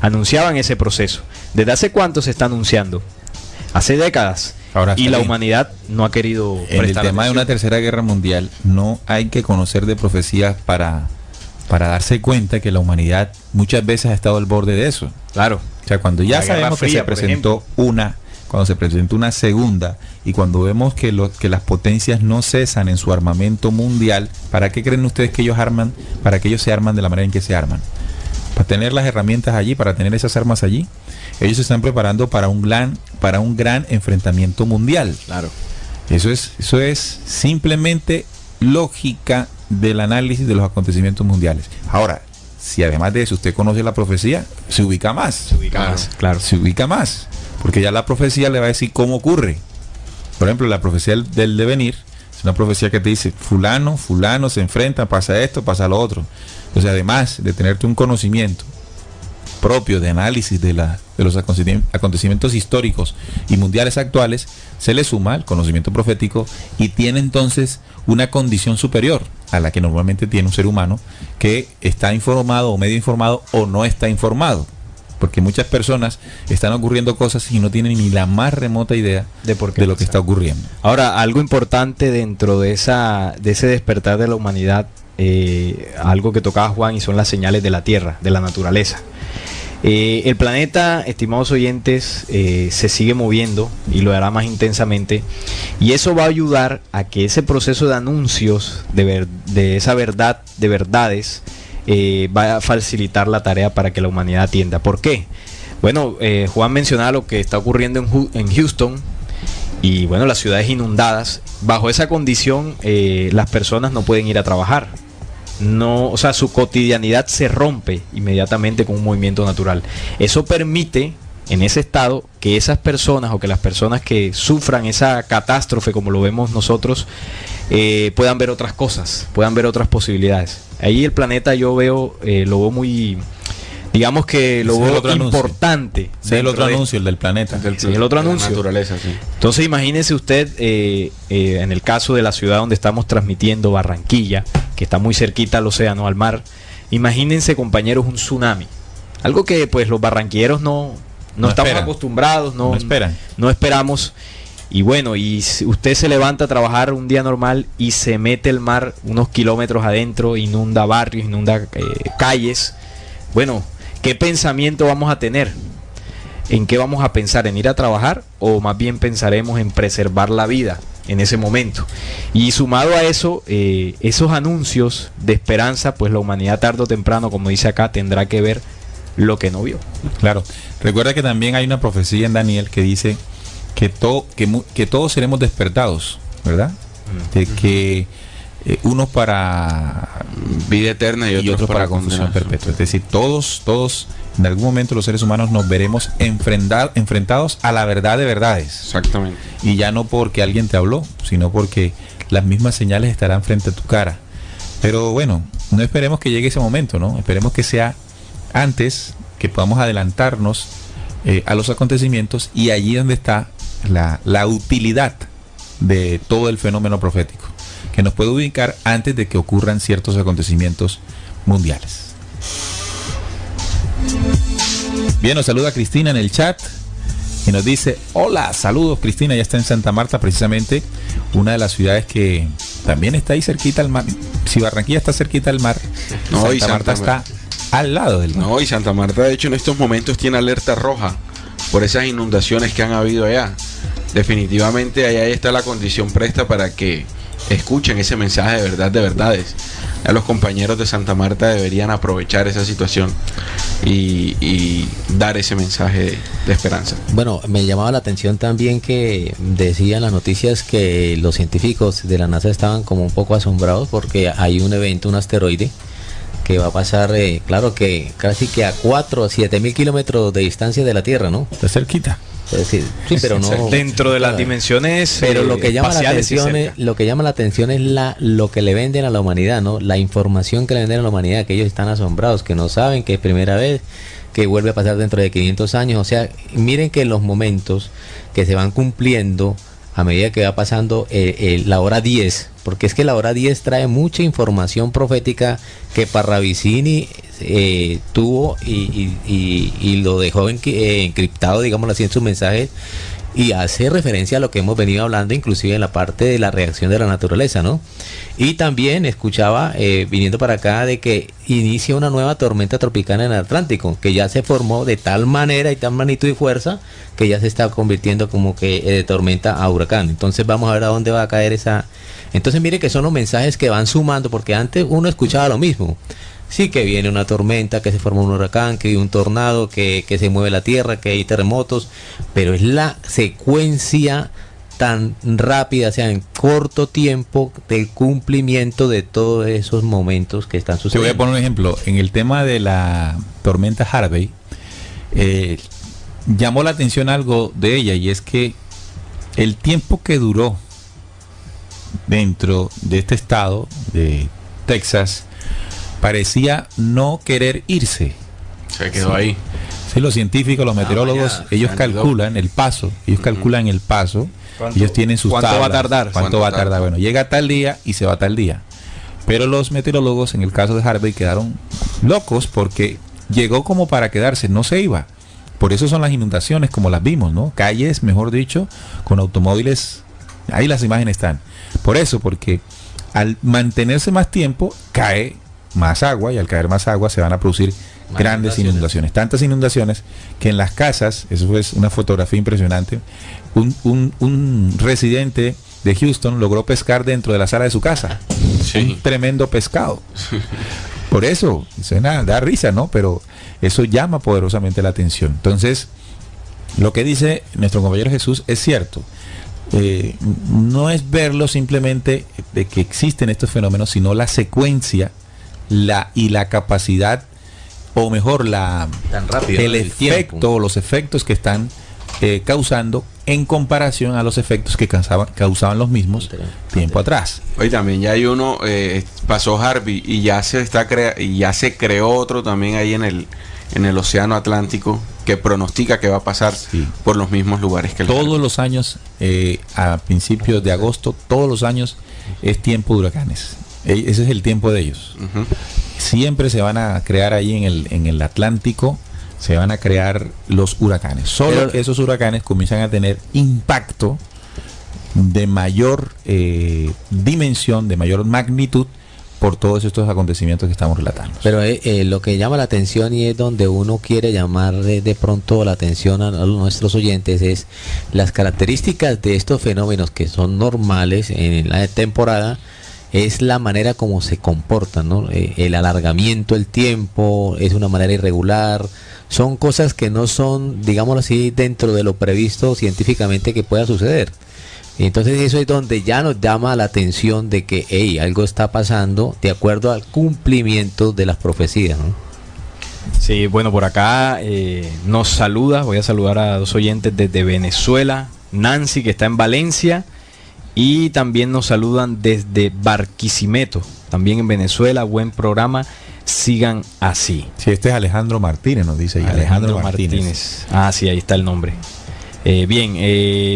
anunciaban ese proceso. ¿Desde hace cuánto se está anunciando? Hace décadas. Ahora y la humanidad no ha querido prestar atención. En el tema de una tercera guerra mundial, no hay que conocer de profecías para darse cuenta que la humanidad muchas veces ha estado al borde de eso. Claro. O sea, cuando ya sabemos que se presentó cuando se presentó una segunda, y cuando vemos que las potencias no cesan en su armamento mundial, ¿para qué creen ustedes que ellos arman? Para que ellos se arman de la manera en que se arman. Para tener las herramientas allí, para tener esas armas allí. Ellos se están preparando para un gran enfrentamiento mundial. Claro. Eso es simplemente lógica del análisis de los acontecimientos mundiales. Ahora, si además de eso usted conoce la profecía, se ubica más. Se ubica más. Porque ya la profecía le va a decir cómo ocurre. Por ejemplo, la profecía del devenir es una profecía que te dice, fulano se enfrenta, pasa esto, pasa lo otro. Entonces, además de tenerte un conocimiento propio de análisis de los acontecimientos históricos y mundiales actuales, se le suma el conocimiento profético y tiene entonces una condición superior a la que normalmente tiene un ser humano que está informado o medio informado o no está informado. Porque muchas personas están ocurriendo cosas y no tienen ni la más remota idea de lo que está ocurriendo. Ahora, algo importante dentro de ese despertar de la humanidad, algo que tocaba Juan, y son las señales de la Tierra, de la naturaleza. El planeta, estimados oyentes, se sigue moviendo y lo hará más intensamente, y eso va a ayudar a que ese proceso de anuncios de esa verdad, de verdades, va a facilitar la tarea para que la humanidad atienda. ¿Por qué? Bueno, Juan mencionaba lo que está ocurriendo en Houston, y bueno, las ciudades inundadas. Bajo esa condición, las personas no pueden ir a trabajar. No, o sea, su cotidianidad se rompe inmediatamente con un movimiento natural. Eso permite, en ese estado, que esas personas, o que las personas que sufran esa catástrofe como lo vemos nosotros, puedan ver otras cosas, puedan ver otras posibilidades. Ahí el planeta yo lo veo muy, digamos que lo veo importante. Sí, el otro anuncio, el del planeta. Sí, el otro anuncio. Naturaleza, sí. Entonces imagínese usted, en el caso de la ciudad donde estamos transmitiendo, Barranquilla, que está muy cerquita al océano, al mar. Imagínense, compañeros, un tsunami. Algo que pues los barranquilleros no estamos acostumbrados, no esperamos. Y bueno, y si usted se levanta a trabajar un día normal y se mete el mar unos kilómetros adentro, inunda barrios, inunda calles. Bueno, ¿qué pensamiento vamos a tener? ¿En qué vamos a pensar? ¿En ir a trabajar? ¿O más bien pensaremos en preservar la vida en ese momento? Y sumado a eso, esos anuncios de esperanza, pues la humanidad tarde o temprano, como dice acá, tendrá que ver lo que no vio. Claro. Recuerda que también hay una profecía en Daniel que dice que todos seremos despertados, ¿verdad? De que unos para vida eterna y otros para condenación perpetua. Es decir, todos en algún momento los seres humanos nos veremos enfrentados a la verdad de verdades. Exactamente. Y ya no porque alguien te habló, sino porque las mismas señales estarán frente a tu cara. Pero bueno, no esperemos que llegue ese momento, ¿no? Esperemos que sea antes, que podamos adelantarnos a los acontecimientos, y allí donde está la utilidad de todo el fenómeno profético, que nos puede ubicar antes de que ocurran ciertos acontecimientos mundiales. Bien, nos saluda Cristina en el chat y nos dice: hola, saludos Cristina, ya está en Santa Marta, precisamente una de las ciudades que también está ahí cerquita al mar. Si Barranquilla está cerquita al mar, no, Santa Marta está al lado del mar. No, y Santa Marta de hecho en estos momentos tiene alerta roja por esas inundaciones que han habido allá. Definitivamente allá está la condición presta para que escuchen ese mensaje de verdad, de verdades. A los compañeros de Santa Marta deberían aprovechar esa situación y dar ese mensaje de esperanza. Bueno, me llamaba la atención también que decían las noticias que los científicos de la NASA estaban como un poco asombrados porque hay un evento, un asteroide que va a pasar, claro que casi que a 4 o 7 mil kilómetros de distancia de la Tierra, ¿no? Está cerquita. Es decir, sí, pero no dentro de las dimensiones. Pero lo que llama la atención es, lo que llama la atención es lo que le venden a la humanidad, ¿no? La información que le venden a la humanidad, que ellos están asombrados, que no saben que es primera vez, que vuelve a pasar dentro de 500 años. O sea, miren que los momentos que se van cumpliendo a medida que va pasando la hora 10, porque es que la hora 10 trae mucha información profética que Parravicini tuvo y lo dejó encriptado, digámoslo así, en sus mensajes, y hace referencia a lo que hemos venido hablando, inclusive en la parte de la reacción de la naturaleza, ¿no? Y también escuchaba, viniendo para acá, de que inicia una nueva tormenta tropical en el Atlántico, que ya se formó de tal manera y tal magnitud y fuerza, que ya se está convirtiendo como que de tormenta a huracán. Entonces vamos a ver a dónde va a caer esa... Entonces mire que son los mensajes que van sumando, porque antes uno escuchaba lo mismo. Sí, que viene una tormenta, que se forma un huracán, que hay un tornado, que se mueve la tierra, que hay terremotos, pero es la secuencia tan rápida, o sea, en corto tiempo, del cumplimiento de todos esos momentos que están Te sucediendo. voy a poner un ejemplo. En el tema de la tormenta Harvey, llamó la atención algo de ella, y es que el tiempo que duró dentro de este estado de Texas parecía no querer irse. Se quedó ahí. Sí, los científicos, los meteorólogos, ellos calculan el paso, ellos tienen sus ¿Cuánto tablas, va a tardar? ¿Cuánto va a tardar? Bueno, llega tal día y se va tal día. Pero los meteorólogos, en el caso de Harvey, quedaron locos porque llegó como para quedarse, no se iba. Por eso son las inundaciones como las vimos, ¿no? Calles, mejor dicho, con automóviles, ahí las imágenes están. Por eso, porque al mantenerse más tiempo, cae más agua, y al caer más agua se van a producir grandes inundaciones. Tantas inundaciones que en las casas, eso es una fotografía impresionante, un residente de Houston logró pescar dentro de la sala de su casa. Sí. Un tremendo pescado. Por eso, suena, da risa, ¿no? Pero eso llama poderosamente la atención. Entonces, lo que dice nuestro compañero Jesús es cierto. No es verlo simplemente de que existen estos fenómenos, sino la secuencia y la capacidad, o mejor, Tan rápido, el el efecto tiempo. o los efectos que están causando en comparación a los efectos que causaban los mismos tiempo atrás. Hoy también ya hay uno, pasó Harvey y ya se creó otro también ahí en el océano Atlántico que pronostica que va a pasar por los mismos lugares que el Todos Harvey. los años, a principios de agosto, todos los años es tiempo de huracanes. Ese es el tiempo de ellos. Ujú. Siempre se van a crear ahí en el Atlántico, se van a crear los huracanes. Solo que esos huracanes comienzan a tener impacto de mayor dimensión, de mayor magnitud, por todos estos acontecimientos que estamos relatando. Pero lo que llama la atención, y es donde uno quiere llamar de pronto la atención a nuestros oyentes, es las características de estos fenómenos que son normales en la temporada. Es la manera como se comportan, ¿no? El alargamiento del tiempo es una manera irregular, son cosas que no son, digámoslo así, dentro de lo previsto científicamente que pueda suceder. Y entonces eso es donde ya nos llama la atención de que hey, algo está pasando de acuerdo al cumplimiento de las profecías, ¿no? Sí, bueno, por acá nos saluda, voy a saludar a 2 oyentes desde Venezuela, Nancy, que está en Valencia, y también nos saludan desde Barquisimeto, también en Venezuela. Buen programa, sigan así. Sí, este es Alejandro Martínez, nos dice ahí. Alejandro Martínez. Ah, sí, ahí está el nombre. Bien,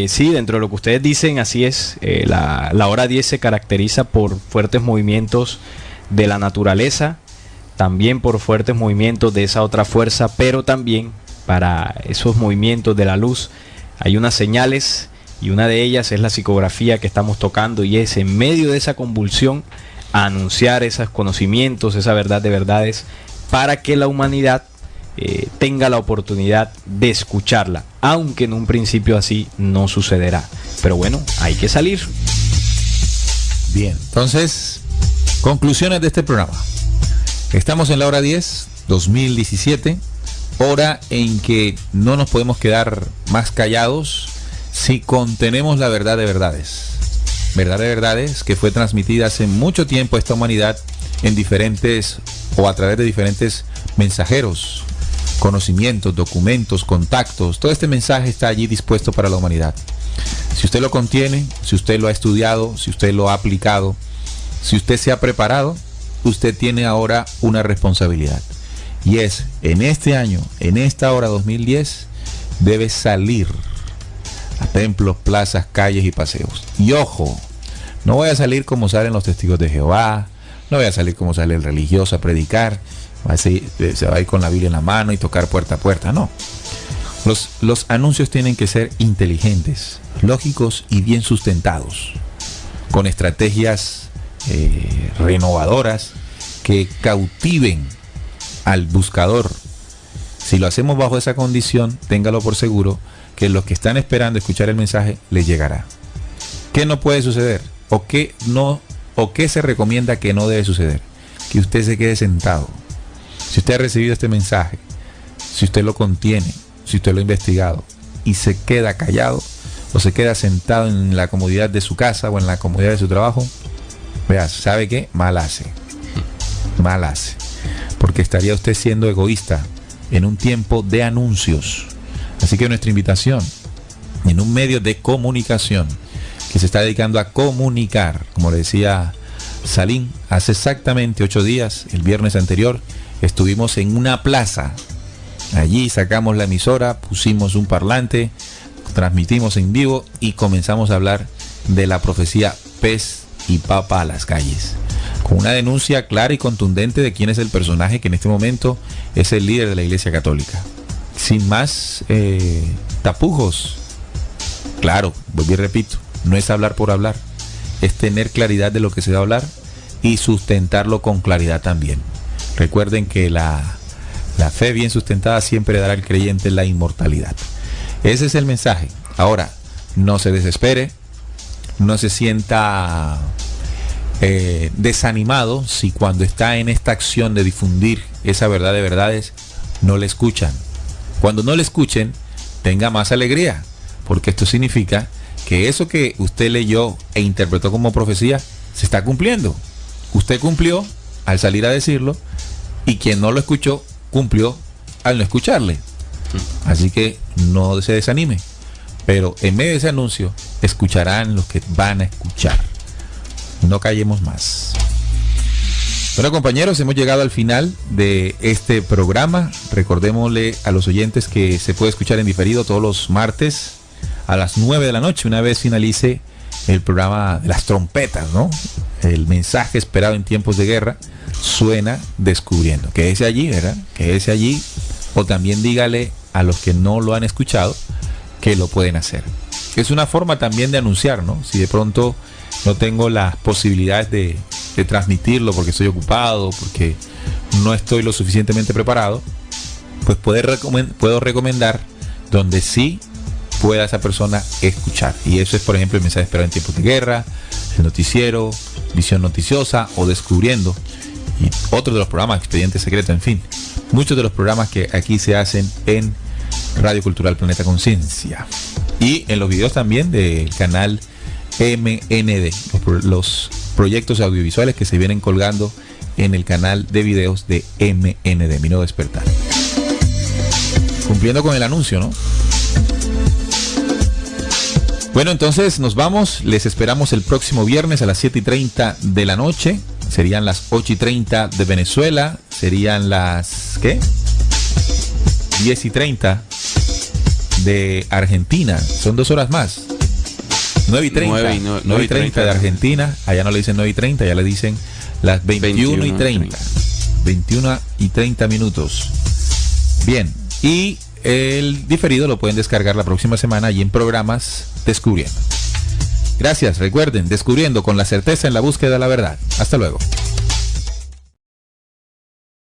sí, dentro de lo que ustedes dicen, así es. La hora 10 se caracteriza por fuertes movimientos de la naturaleza, también por fuertes movimientos de esa otra fuerza, pero también para esos movimientos de la luz hay unas señales, y una de ellas es la psicografía que estamos tocando, y es en medio de esa convulsión anunciar esos conocimientos, esa verdad de verdades, para que la humanidad tenga la oportunidad de escucharla, aunque en un principio así no sucederá. Pero bueno, hay que salir. Bien, entonces, conclusiones de este programa. Estamos en la hora 10, 2017, hora en que no nos podemos quedar más callados si contenemos la verdad de verdades. Verdad de verdades que fue transmitida hace mucho tiempo a esta humanidad en diferentes o a través de diferentes mensajeros, conocimientos, documentos, contactos. Todo este mensaje está allí dispuesto para la humanidad. Si usted lo contiene, si usted lo ha estudiado, si usted lo ha aplicado, si usted se ha preparado, usted tiene ahora una responsabilidad. Y es, en este año, en esta hora 2010, debe salir a templos, plazas, calles y paseos. Y ojo, no voy a salir como salen los testigos de Jehová, no voy a salir como sale el religioso a predicar, se va a ir con la Biblia en la mano y tocar puerta a puerta, no. Los anuncios tienen que ser inteligentes, lógicos y bien sustentados, con estrategias renovadoras que cautiven al buscador. Si lo hacemos bajo esa condición, téngalo por seguro que los que están esperando escuchar el mensaje les llegará. ¿Qué no puede suceder? ¿O qué se recomienda que no debe suceder? Que usted se quede sentado. Si usted ha recibido este mensaje, si usted lo contiene, si usted lo ha investigado y se queda callado o se queda sentado en la comodidad de su casa o en la comodidad de su trabajo, vea, ¿sabe qué? Mal hace. Mal hace. Porque estaría usted siendo egoísta en un tiempo de anuncios. Así que nuestra invitación, en un medio de comunicación que se está dedicando a comunicar, como le decía Salim, hace exactamente 8 días, el viernes anterior, estuvimos en una plaza. Allí sacamos la emisora, pusimos un parlante, transmitimos en vivo y comenzamos a hablar de la profecía pez y papa a las calles, con una denuncia clara y contundente de quién es el personaje que en este momento es el líder de la Iglesia Católica. Sin más tapujos. Claro, vuelvo y repito, no es hablar por hablar, es tener claridad de lo que se va a hablar y sustentarlo con claridad también. Recuerden que la fe bien sustentada siempre dará al creyente la inmortalidad. Ese es el mensaje. Ahora, no se desespere, no se sienta desanimado si cuando está en esta acción de difundir esa verdad de verdades no le escuchan. Cuando no le escuchen, tenga más alegría, porque esto significa que eso que usted leyó e interpretó como profecía se está cumpliendo. Usted cumplió al salir a decirlo y quien no lo escuchó cumplió al no escucharle. Así que no se desanime, pero en medio de ese anuncio escucharán los que van a escuchar. No callemos más. Bueno, compañeros, hemos llegado al final de este programa. Recordémosle a los oyentes que se puede escuchar en diferido todos los martes a las 9 de la noche, una vez finalice el programa de las trompetas, ¿no? El mensaje esperado en tiempos de guerra suena descubriendo. Quédese allí, ¿verdad? Quédese allí, o también dígale a los que no lo han escuchado que lo pueden hacer. Es una forma también de anunciar, ¿no? Si de pronto no tengo las posibilidades de transmitirlo porque estoy ocupado, porque no estoy lo suficientemente preparado, pues puedo recomendar donde sí pueda esa persona escuchar. Y eso es, por ejemplo, el mensaje esperado en tiempos de guerra, el noticiero, visión noticiosa o descubriendo. y otros de los programas, Expediente Secreto, en fin, muchos de los programas que aquí se hacen en Radio Cultural Planeta Conciencia y en los videos también del canal MND, los proyectos audiovisuales que se vienen colgando en el canal de videos de MND, Mi Nuevo Despertar. Cumpliendo con el anuncio, ¿no? Bueno, entonces nos vamos, les esperamos el próximo viernes a las 7:30 de la noche, serían las 8:30 de Venezuela, serían las, ¿qué? 10:30 de Argentina, son 2 horas más. 9:30, 9:30 de Argentina, allá no le dicen 9:30, ya le dicen las 21:30, 21:30 minutos. Bien, y el diferido lo pueden descargar la próxima semana allí en Programas Descubriendo. Gracias, recuerden, descubriendo con la certeza en la búsqueda de la verdad. Hasta luego.